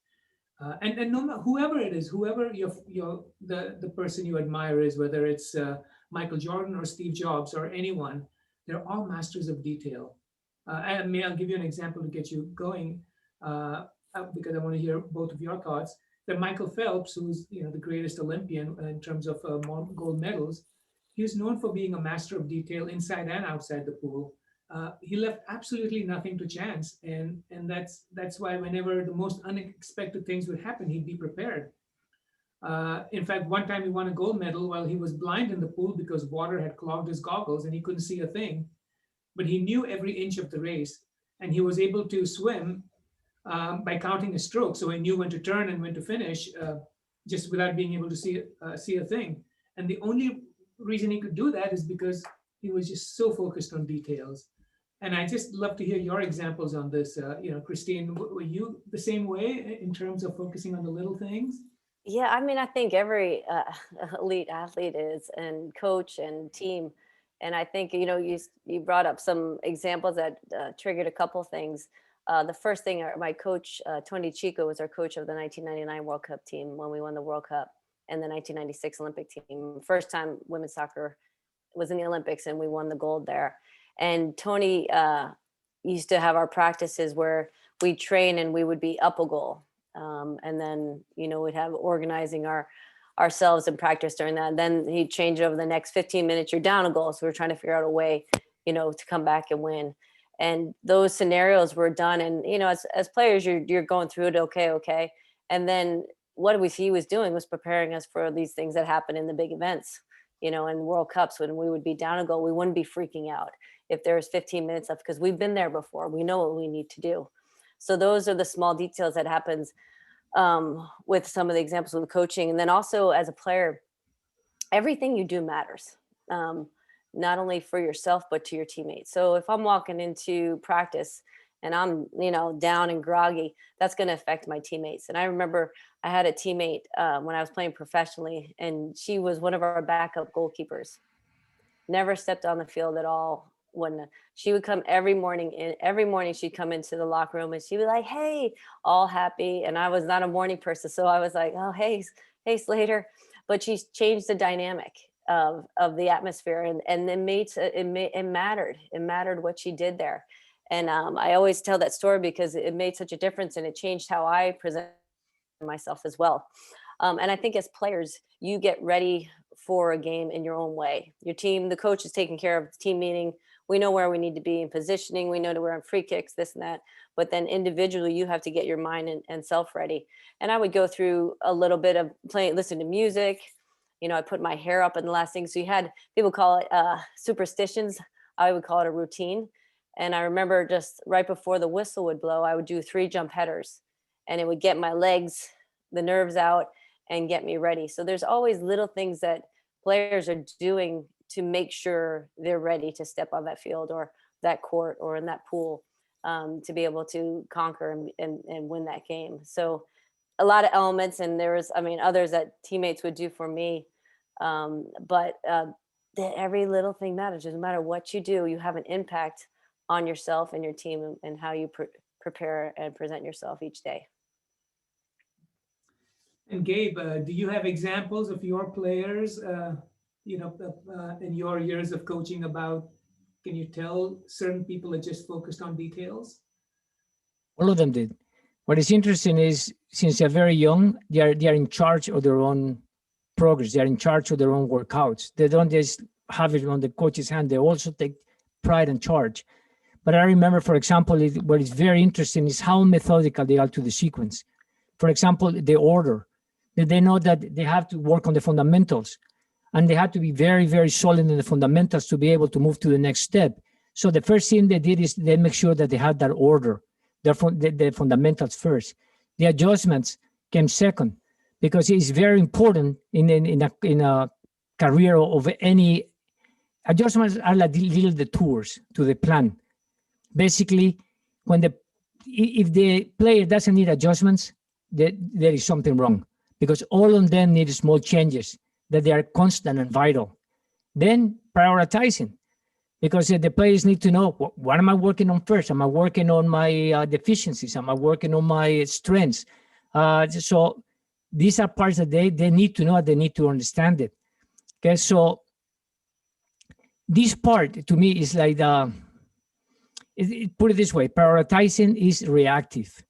And no matter whoever it is, whoever the person you admire is, whether it's Michael Jordan or Steve Jobs or anyone, they're all masters of detail. And I'll give you an example to get you going, because I want to hear both of your thoughts. That Michael Phelps, who's the greatest Olympian in terms of gold medals, he was known for being a master of detail inside and outside the pool. He left absolutely nothing to chance, and that's why whenever the most unexpected things would happen, he'd be prepared. In fact, one time he won a gold medal while he was blind in the pool because water had clogged his goggles and he couldn't see a thing. But he knew every inch of the race. and he was able to swim by counting his strokes. So he knew when to turn and when to finish, just without being able to see a thing. And the only reason he could do that is because he was just so focused on details. And I just love to hear your examples on this. Kristine, were you the same way in terms of focusing on the little things? Yeah, I mean, I think every elite athlete is, and coach and team. And I think, you brought up some examples that triggered a couple things. The first thing, my coach, Tony Chico, was our coach of the 1999 World Cup team when we won the World Cup, and the 1996 Olympic team. First time women's soccer was in the Olympics, and we won the gold there. And Tony used to have our practices where we train and we would be up a goal. And then, we'd have organizing ourselves in practice during that. And then he'd change it over the next 15 minutes, you're down a goal. So we're trying to figure out a way, to come back and win. And those scenarios were done. And, as players, you're going through it. Okay. And then what he was doing was preparing us for these things that happen in the big events, in World Cups, when we would be down a goal, we wouldn't be freaking out if there was 15 minutes left, because we've been there before. We know what we need to do. So those are the small details that happens with some of the examples of the coaching. And then also as a player, everything you do matters, not only for yourself, but to your teammates. So if I'm walking into practice and I'm, down and groggy, that's going to affect my teammates. And I remember I had a teammate when I was playing professionally, and she was one of our backup goalkeepers. Never stepped on the field at all. When she would come every morning she'd come into the locker room and she'd be like, hey, all happy. And I was not a morning person. So I was like, oh, hey Slater. But she's changed the dynamic of the atmosphere, and it mattered. It mattered what she did there. And I always tell that story because it made such a difference, and it changed how I present myself as well. And I think as players, you get ready for a game in your own way. Your team, the coach is taking care of the team meeting. We know where we need to be in positioning. We know to where on free kicks, this and that. But then individually, you have to get your mind and self ready. And I would go through a little bit of listen to music. I put my hair up in the last thing. So you had, people call it superstitions. I would call it a routine. And I remember just right before the whistle would blow, I would do 3 jump headers, and it would get my legs, the nerves out, and get me ready. So there's always little things that players are doing to make sure they're ready to step on that field or that court or in that pool, to be able to conquer and win that game. So a lot of elements, and there was, others that teammates would do for me. But every little thing matters. No matter what you do, you have an impact on yourself and your team and how you prepare and present yourself each day. And Gabe, do you have examples of your players, in your years of coaching about, can you tell certain people are just focused on details? All of them did. What is interesting is, since they're very young, they are in charge of their own progress. They are in charge of their own workouts. They don't just have it on the coach's hand. They also take pride and charge. But I remember, for example, what is very interesting is how methodical they are to the sequence. For example, the order. They know that they have to work on the fundamentals, and they have to be very, very solid in the fundamentals to be able to move to the next step. So the first thing they did is they make sure that they had that order, the fundamentals first. The adjustments came second, because it's very important in a career of any. Adjustments are like little detours to the plan. Basically, if the player doesn't need adjustments, there is something wrong, because all of them need small changes that they are constant and vital. Then prioritizing, because the players need to know, what am I working on first? Am I working on my deficiencies? Am I working on my strengths? So these are parts that they need to know, they need to understand it. Okay, so this part to me is like put it this way: prioritizing is reactive.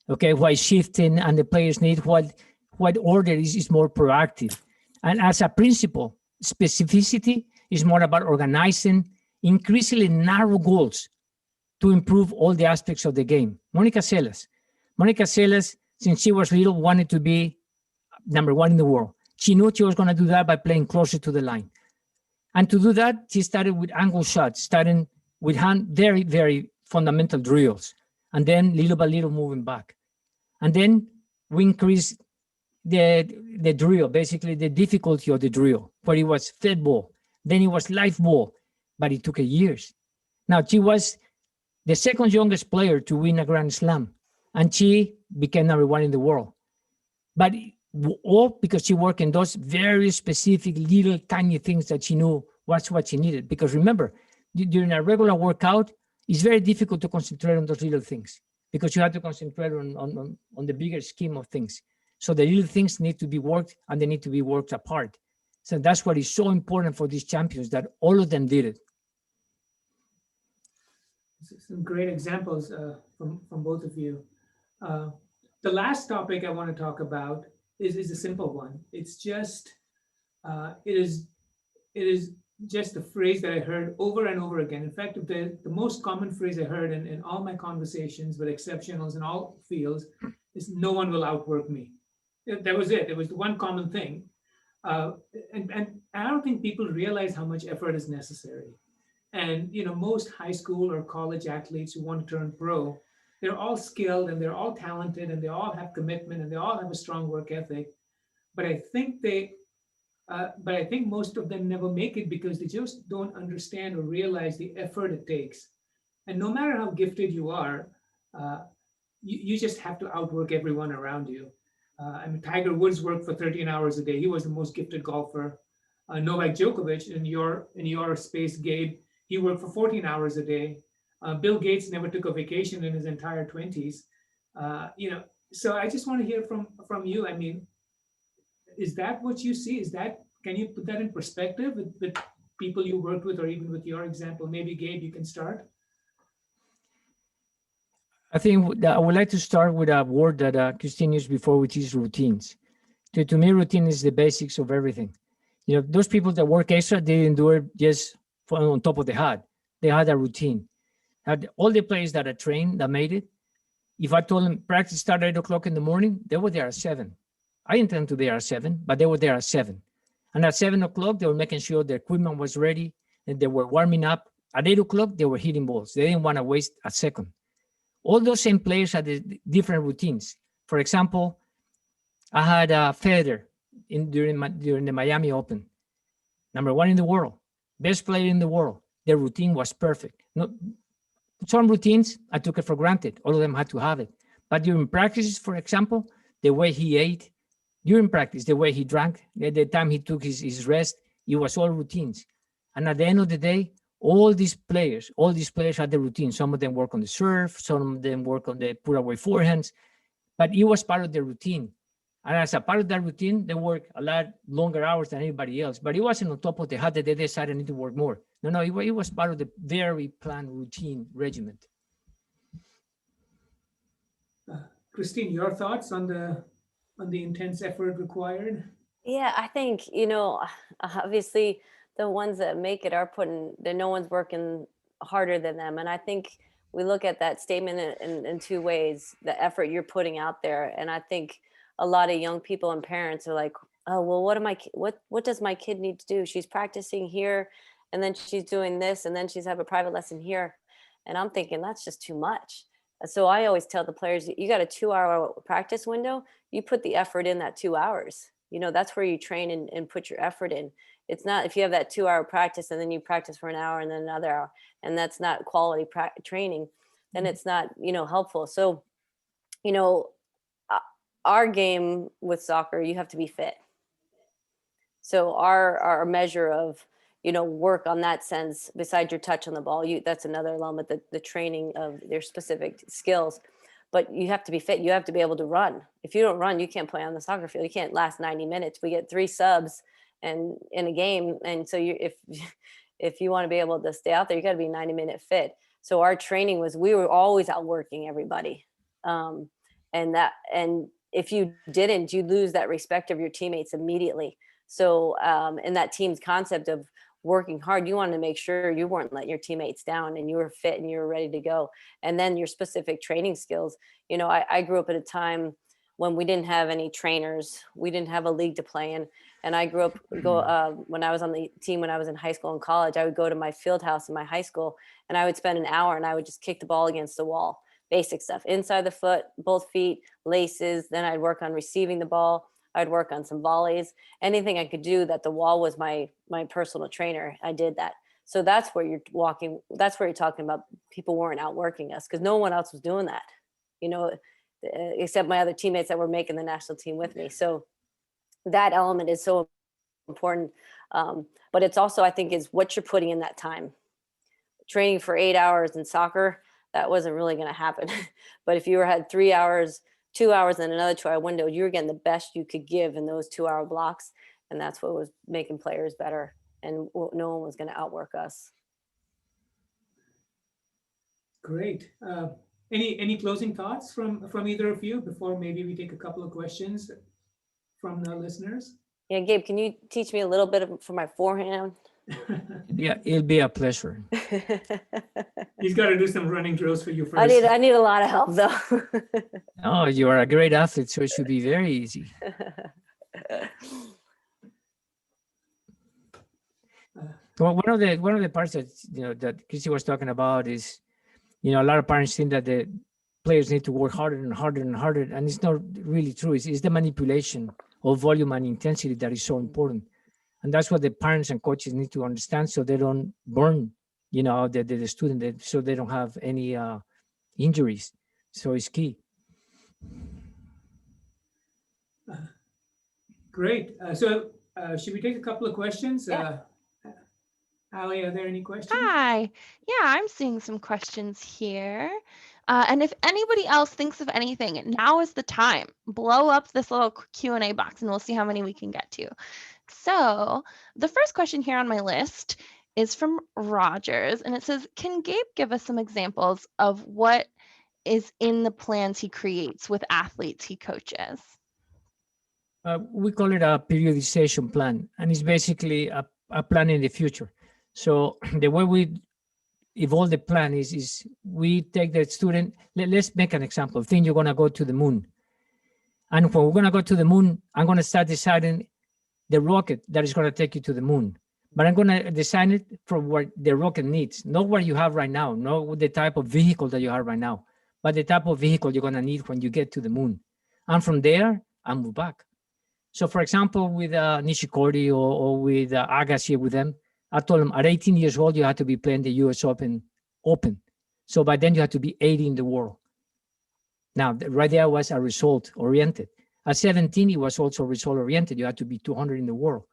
Okay, while shifting and the players need what order is more proactive. And as a principle, specificity is more about organizing increasingly narrow goals to improve all the aspects of the game. Monica Seles, since she was little, wanted to be number 1 in the world. She knew she was going to do that by playing closer to the line. And to do that, she started with angle shots, starting with hand, very, very fundamental drills, and then little by little moving back. And then we increased the drill, basically the difficulty of the drill, where it was fed ball, then it was live ball, but it took years. Now, she was the second youngest player to win a Grand Slam, and she became number one in the world. But all because she worked in those very specific little tiny things that she knew was what she needed. Because remember, during a regular workout, it's very difficult to concentrate on those little things because you have to concentrate on the bigger scheme of things. So the little things need to be worked, and they need to be worked apart. So that's what is so important for these champions, that all of them did it. Some great examples from both of you. The last topic I want to talk about is a simple one. It's just, it is just a phrase that I heard over and over again. In fact, the most common phrase I heard in all my conversations with exceptionals in all fields is, no one will outwork me. That was it. It was the one common thing. And I don't think people realize how much effort is necessary. And most high school or college athletes who want to turn pro, they're all skilled and they're all talented and they all have commitment and they all have a strong work ethic. But I think most of them never make it because they just don't understand or realize the effort it takes. And no matter how gifted you are, you just have to outwork everyone around you. I mean, Tiger Woods worked for 13 hours a day. He was the most gifted golfer. Novak Djokovic, in your space, Gabe, he worked for 14 hours a day. Bill Gates never took a vacation in his entire 20s. So I just want to hear from you. I mean, is that what you see? Can you put that in perspective with people you worked with, or even with your example? Maybe Gabe, you can start. I think that I would like to start with a word that Kristine used before, which is routines. To me, routine is the basics of everything. Those people that work extra, they didn't do it just on top of the head. They had a routine. Had all the players that I trained that made it. If I told them practice started at 8 o'clock in the morning, they were there at 7. I intend to be there at 7, but they were there at 7. And at 7 o'clock, they were making sure their equipment was ready and they were warming up. At 8 o'clock, they were hitting balls. They didn't want to waste a second. All those same players had different routines. For example, I had Federer during the Miami Open, number 1 in the world, best player in the world. Their routine was perfect. Some routines, I took it for granted. All of them had to have it. But during practices, for example, the way he ate, during practice, the way he drank, the time he took his rest, it was all routines. And at the end of the day, all these players had the routine. Some of them work on the serve, some of them work on the put away forehands, but it was part of the routine. And as a part of that routine, they work a lot longer hours than anybody else. But it wasn't on top of the head that they decided need to work more. No, it was part of the very planned routine regiment. Kristine, your thoughts on the intense effort required? Yeah, I think, obviously the ones that make it are no one's working harder than them. And I think we look at that statement in two ways, the effort you're putting out there. And I think a lot of young people and parents are like, oh, well, what does my kid need to do? She's practicing here, and then she's doing this, and then she's have a private lesson here. And I'm thinking that's just too much. So I always tell the players, you got a 2-hour practice window, you put the effort in that 2 hours. That's where you train and put your effort in. It's not if you have that 2-hour practice and then you practice for an hour and then another hour, and that's not quality training, then it's not, helpful. So, our game with soccer, you have to be fit. So our measure of, work on that sense, besides your touch on the ball, that's another element, the training of their specific skills. But you have to be fit. You have to be able to run. If you don't run, you can't play on the soccer field. You can't last 90 minutes. We get 3 subs and in a game. And so if you want to be able to stay out there, you got to be 90-minute fit. So our training we were always outworking everybody. And if you didn't, you lose that respect of your teammates immediately. So in that team's concept of working hard, you wanted to make sure you weren't letting your teammates down and you were fit and you were ready to go. And then your specific training skills. I grew up at a time when we didn't have any trainers. We didn't have a league to play in. And I grew up, when I was on the team, when I was in high school and college, I would go to my field house in my high school and I would spend an hour and I would just kick the ball against the wall. Basic stuff, inside the foot, both feet, laces. Then I'd work on receiving the ball. I'd work on some volleys, anything I could do that the wall was my personal trainer. I did that. So that's where you're walking. That's where you're talking about people weren't outworking us because no one else was doing that, you know, except my other teammates that were making the national team with me. So that element is so important. But it's also, I think, is what you're putting in that time. Training for 8 hours in soccer, that wasn't really going to happen. But if you had 3 hours, 2 hours, and another 2 hour window, you were getting the best you could give in those 2 hour blocks. And that's what was making players better. And no one was going to outwork us. Great. Any closing thoughts from either of you before maybe we take a couple of questions from the listeners? Yeah, Gabe, can you teach me a little bit for my forehand? Yeah, it'll be a pleasure. He's got to do some running drills for you first. I need a lot of help though. Oh, you are a great athlete, so it should be very easy. Well, one of the parts that that Christy was talking about is, a lot of parents think that the players need to work harder and harder and harder, and it's not really true. It's the manipulation of volume and intensity that is so important, and that's what the parents and coaches need to understand, so they don't burn, the student, so they don't have any injuries. So it's key. Great. So should we take a couple of questions? Yeah. Ali, are there any questions? Hi. Yeah, I'm seeing some questions here. And if anybody else thinks of anything, now is the time. Blow up this little Q&A box and we'll see how many we can get to. So the first question here on my list is from Rogers, and it says, can Gabe give us some examples of what is in the plans he creates with athletes he coaches? We call it a periodization plan, and it's basically a plan in the future. So the way we evolve the plan is we take the student, let's make an example. Think you're going to go to the moon. And when we're going to go to the moon, I'm going to start deciding the rocket that is going to take you to the moon. But I'm going to design it from what the rocket needs, not what you have right now, not the type of vehicle that you have right now, but the type of vehicle you're going to need when you get to the moon. And from there, I move back. So for example, with Nishikori or with Agassi, with them, I told them at 18 years old, you had to be playing the US Open. So by then you had to be 80 in the world. Now, right there was a result oriented. At 17, it was also result oriented. You had to be 200 in the world.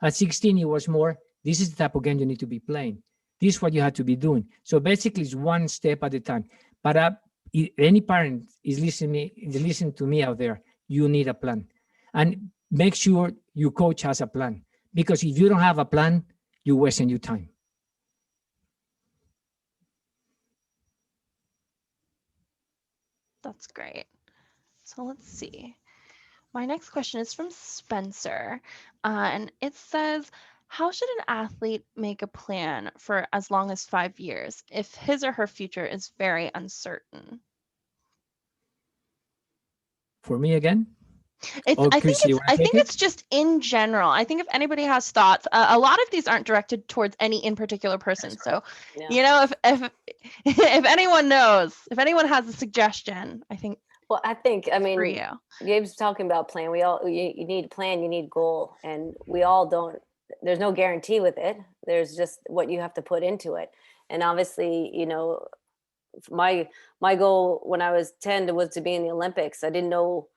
At 16, it was more, this is the type of game you need to be playing. This is what you had to be doing. So basically it's one step at a time. But if any parent is listening to me out there, you need a plan. And make sure your coach has a plan. Because if you don't have a plan, you're wasting your time. That's great. So let's see. My next question is from Spencer, and it says, how should an athlete make a plan for as long as 5 years if his or her future is very uncertain? For me again? I think it's just in general. I think if anybody has thoughts, a lot of these aren't directed towards any in particular person. So, Yeah. If anyone knows, if anyone has a suggestion, I think. Well, I mean, for you. Gabe's talking about plan. You need a plan, you need goal, and we all don't. There's no guarantee with it. There's just what you have to put into it. And obviously, my goal when I was 10 was to be in the Olympics. I didn't know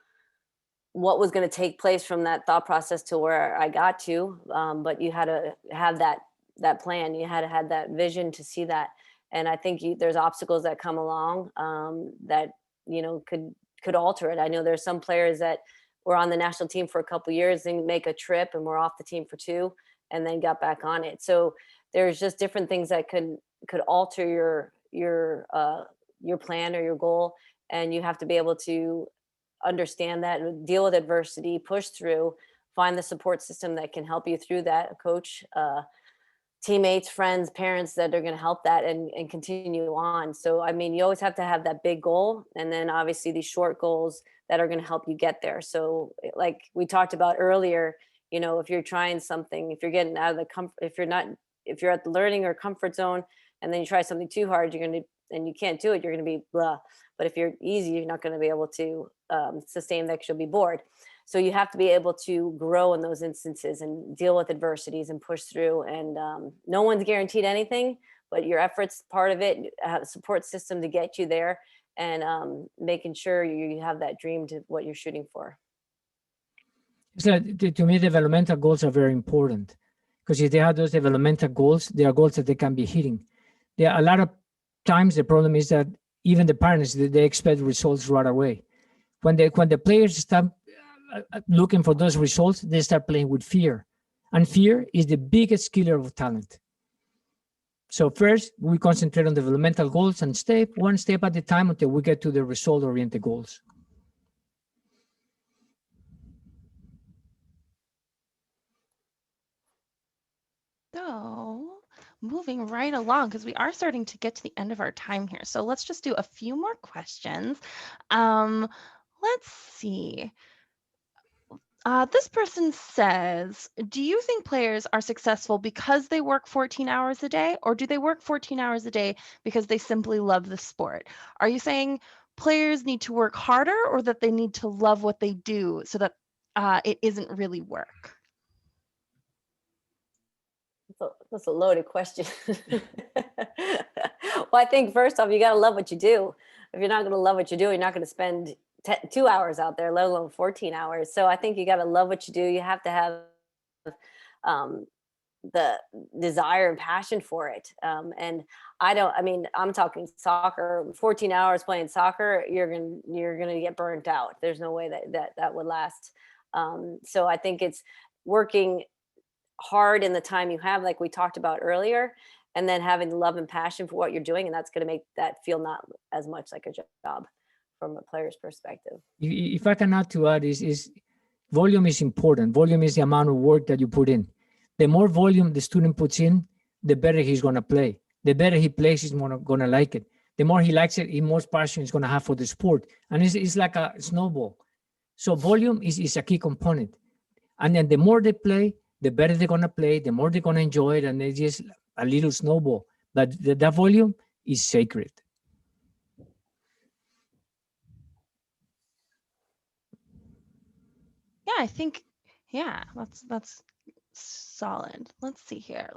what was going to take place from that thought process to where I got to. But you had to have that plan. You had to have that vision to see that. And I think there's obstacles that come along that, could alter it. I know there's some players that were on the national team for a couple of years and make a trip and were off the team for 2 and then got back on it. So there's just different things that could alter your plan or your goal. And you have to be able to understand that and deal with adversity, push through, find the support system that can help you through that, a coach, teammates, friends, parents that are going to help that and continue on. So, I mean, you always have to have that big goal and then obviously these short goals that are going to help you get there. So like we talked about earlier, You know, if you're trying something, if you're getting out of the comfort, if you're at the learning or comfort zone, and then you try something too hard, and you can't do it, you're going to be blah. But if you're easy, you're not going to be able to sustain that, 'cause you'll be bored. So you have to be able to grow in those instances and deal with adversities and push through. And no one's guaranteed anything, but your efforts, part of it, have a support system to get you there, and making sure you have that dream to what you're shooting for. So to me, developmental goals are very important, because if they have those developmental goals, they are goals that they can be hitting. There are a lot of times the problem is that even the parents, they expect results right away. When the players start looking for those results, they start playing with fear, and fear is the biggest killer of talent. So first, we concentrate on developmental goals and one step at a time until we get to the result-oriented goals. So moving right along, because we are starting to get to the end of our time here. So let's just do a few more questions. Let's see. This person says, do you think players are successful because they work 14 hours a day, or do they work 14 hours a day because they simply love the sport? Are you saying players need to work harder, or that they need to love what they do so that it isn't really work? That's a loaded question. Well, I think first off, you got to love what you do. If you're not going to love what you do, you're not going to spend 2 hours out there, let alone 14 hours. So I think you got to love what you do. You have to have the desire and passion for it. And I'm talking soccer, 14 hours playing soccer, you're going to get burnt out. There's no way that would last. So I think it's working hard in the time you have, like we talked about earlier, and then having love and passion for what you're doing. And that's going to make that feel not as much like a job from a player's perspective. If I can add to that, is volume is important. Volume is the amount of work that you put in. The more volume the student puts in, the better he's going to play. The better he plays, he's going to like it. The more he likes it, the more passion he's going to have for the sport. And it's like a snowball. So volume is a key component. And then the more they play, the better they're going to play, the more they're going to enjoy it. And it's just a little snowball. But that volume is sacred. Yeah, I think, that's solid. Let's see here.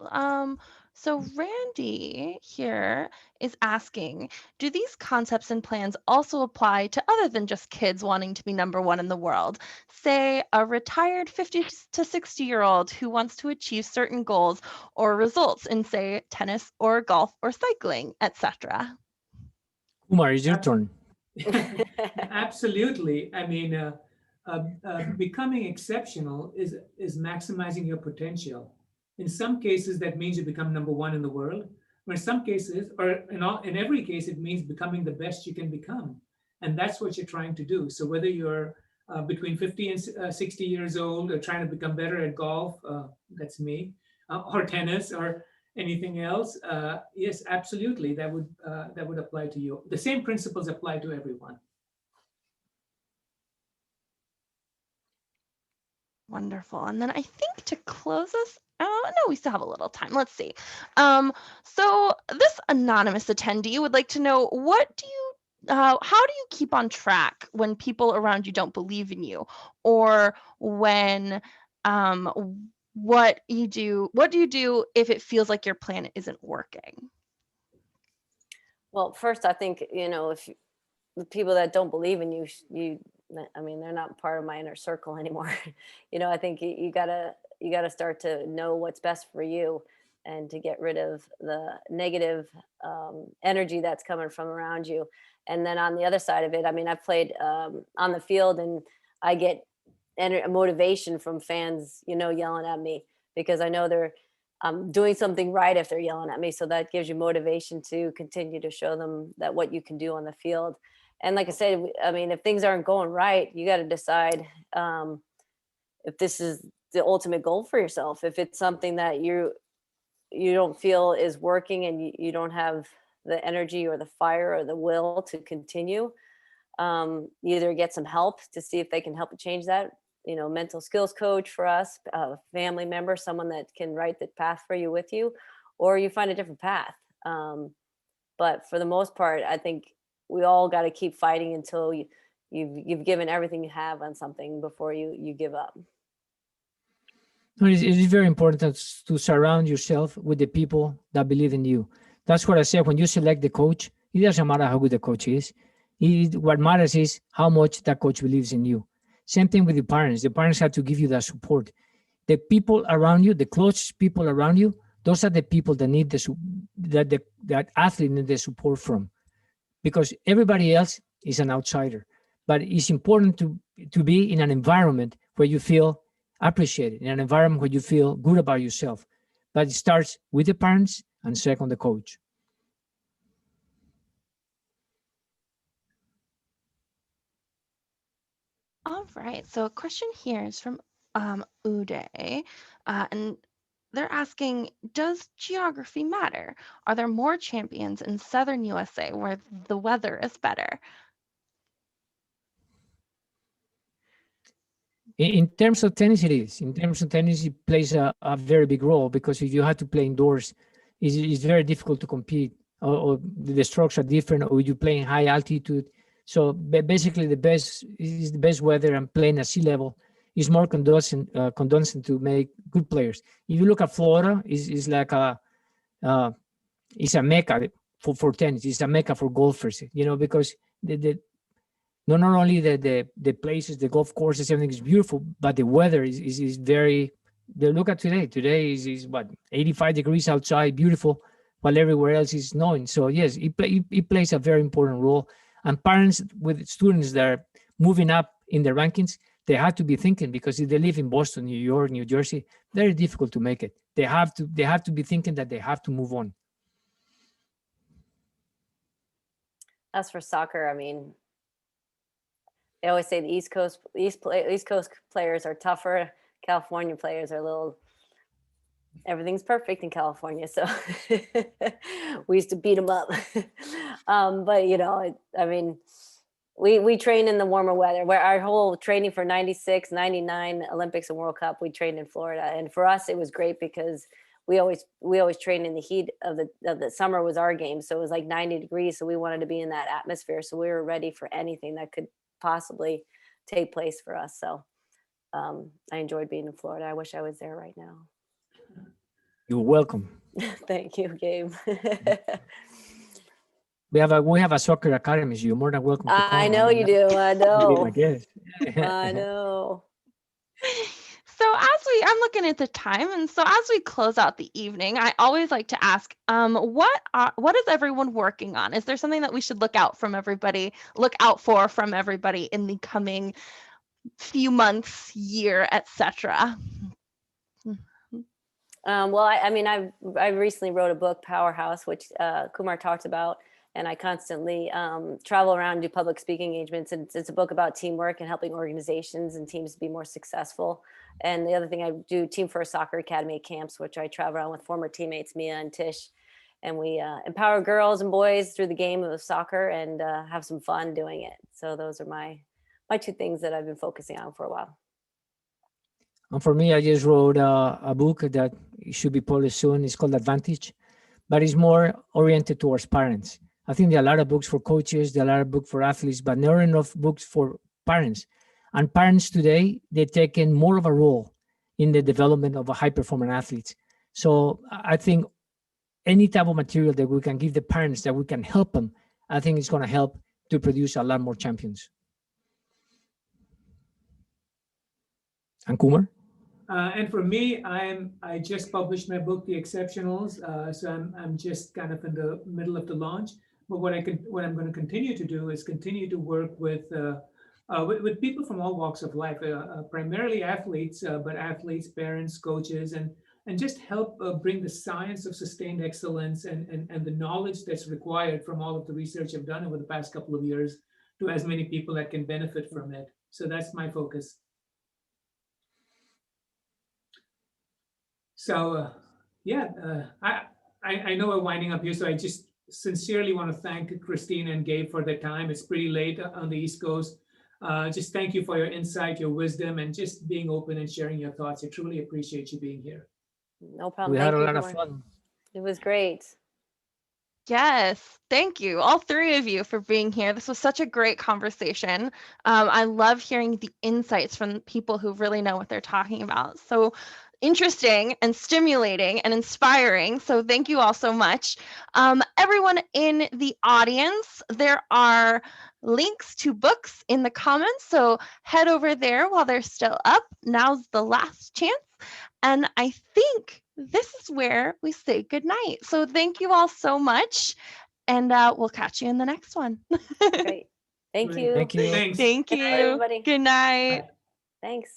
So Randy here is asking, do these concepts and plans also apply to other than just kids wanting to be #1 in the world? Say a retired 50 to 60-year-old who wants to achieve certain goals or results in, say, tennis or golf or cycling, etc. Kumar, it's your turn. Absolutely. I mean, becoming exceptional is maximizing your potential. In some cases, that means you become #1 in the world. Or in some cases, or in every case, it means becoming the best you can become. And that's what you're trying to do. So whether you're between 50 and 60 years old, or trying to become better at golf, that's me, or tennis, or anything else, yes, absolutely, that would apply to you. The same principles apply to everyone. Wonderful. And then I think to close us out, no, we still have a little time. Let's see. So this anonymous attendee would like to know, how do you keep on track when people around you don't believe in you, or when what do you do if it feels like your plan isn't working? Well, first, I think, if the people that don't believe in you, they're not part of my inner circle anymore. I think you gotta start to know what's best for you, and to get rid of the negative energy that's coming from around you. And then on the other side of it, I've played on the field, and I get motivation from fans, yelling at me, because I know I'm doing something right if they're yelling at me. So that gives you motivation to continue to show them that what you can do on the field. And like I said, if things aren't going right, you got to decide if this is the ultimate goal for yourself. If it's something that you don't feel is working, and you don't have the energy or the fire or the will to continue, either get some help to see if they can help you change that, mental skills coach for us, a family member, someone that can write the path for you with you, or you find a different path. But for the most part, I think we all got to keep fighting until you've given everything you have on something before you give up. It is very important to surround yourself with the people that believe in you. That's what I said. When you select the coach, it doesn't matter how good the coach is. What matters is how much that coach believes in you. Same thing with the parents. The parents have to give you that support. The people around you, the closest people around you, those are the people that need that athlete need the support from, because everybody else is an outsider. But it's important to be in an environment where you feel appreciated, in an environment where you feel good about yourself. But it starts with the parents and second, the coach. All right. So a question here is from Uday, and they're asking, does geography matter? Are there more champions in southern USA where the weather is better? In terms of tennis, it is. In terms of tennis, it plays a very big role, because if you have to play indoors, it's very difficult to compete, or the strokes are different, or you play in high altitude. So basically, the best weather and playing at sea level is more conducive to make good players. If you look at Florida, it's like it's a mecca for tennis. It's a mecca for golfers, because not only the places, the golf courses, everything is beautiful, but the weather is very. Look at today. Today is what, 85 degrees outside, beautiful, while everywhere else is snowing. So yes, it plays a very important role. And parents with students that are moving up in the rankings, they have to be thinking, because if they live in Boston, New York, New Jersey, very difficult to make it. They have to be thinking that they have to move on. As for soccer, I mean, they always say the East Coast players are tougher. California players are a little. Everything's perfect in California, so we used to beat them up. But I mean, we train in the warmer weather. Where our whole training for 96, 99 Olympics and World Cup, we trained in Florida, and for us it was great because we always trained in the heat of the summer was our game, so it was like 90 degrees. So we wanted to be in that atmosphere, so we were ready for anything that could possibly take place for us. So I enjoyed being in Florida. I wish I was there right now. You're welcome. Thank you, Gabe. We have a soccer academy. So you're more than welcome to come. I know you do. I know. I guess. I know. So I'm looking at the time, and so as we close out the evening, I always like to ask, what is everyone working on? Is there something that we should look out for from everybody in the coming few months, year, etc.? Well, I mean, I recently wrote a book, Powerhouse, which Kumar talked about, and I constantly travel around and do public speaking engagements. And it's a book about teamwork and helping organizations and teams be more successful. And the other thing, I do Team First Soccer Academy camps, which I travel around with former teammates, Mia and Tish. And we empower girls and boys through the game of soccer and have some fun doing it. So those are my two things that I've been focusing on for a while. And for me, I just wrote a book that should be published soon. It's called Advantage, but it's more oriented towards parents. I think there are a lot of books for coaches, there are a lot of books for athletes, but not enough books for parents. And parents today, they're taking more of a role in the development of a high-performing athletes. So I think any type of material that we can give the parents, that we can help them, I think it's going to help to produce a lot more champions. And Kumar? And for me, I just published my book, The Exceptionals. So I'm just kind of in the middle of the launch. But what I'm going to continue to do is continue to work with people from all walks of life, primarily athletes, but athletes, parents, coaches, and just help bring the science of sustained excellence and the knowledge that's required from all of the research I've done over the past couple of years to as many people that can benefit from it. So that's my focus. So I know we're winding up here, so I just sincerely want to thank Kristine and Gabe for their time. It's pretty late on the East Coast. Just thank you for your insight, your wisdom, and just being open and sharing your thoughts. I truly appreciate you being here. No problem. We had Thank a you, lot of Kumar. fun. It was great. Yes, thank you, all three of you, for being here. This was such a great conversation. I love hearing the insights from people who really know what they're talking about. So interesting and stimulating and inspiring. So thank you all so much. Everyone in the audience, there are links to books in the comments. So head over there while they're still up. Now's the last chance. And I think this is where we say goodnight. So thank you all so much. And we'll catch you in the next one. Great. Thank Great. you. Thank you. Thanks. Thank Good night, you. everybody. Good night. Bye. Thanks.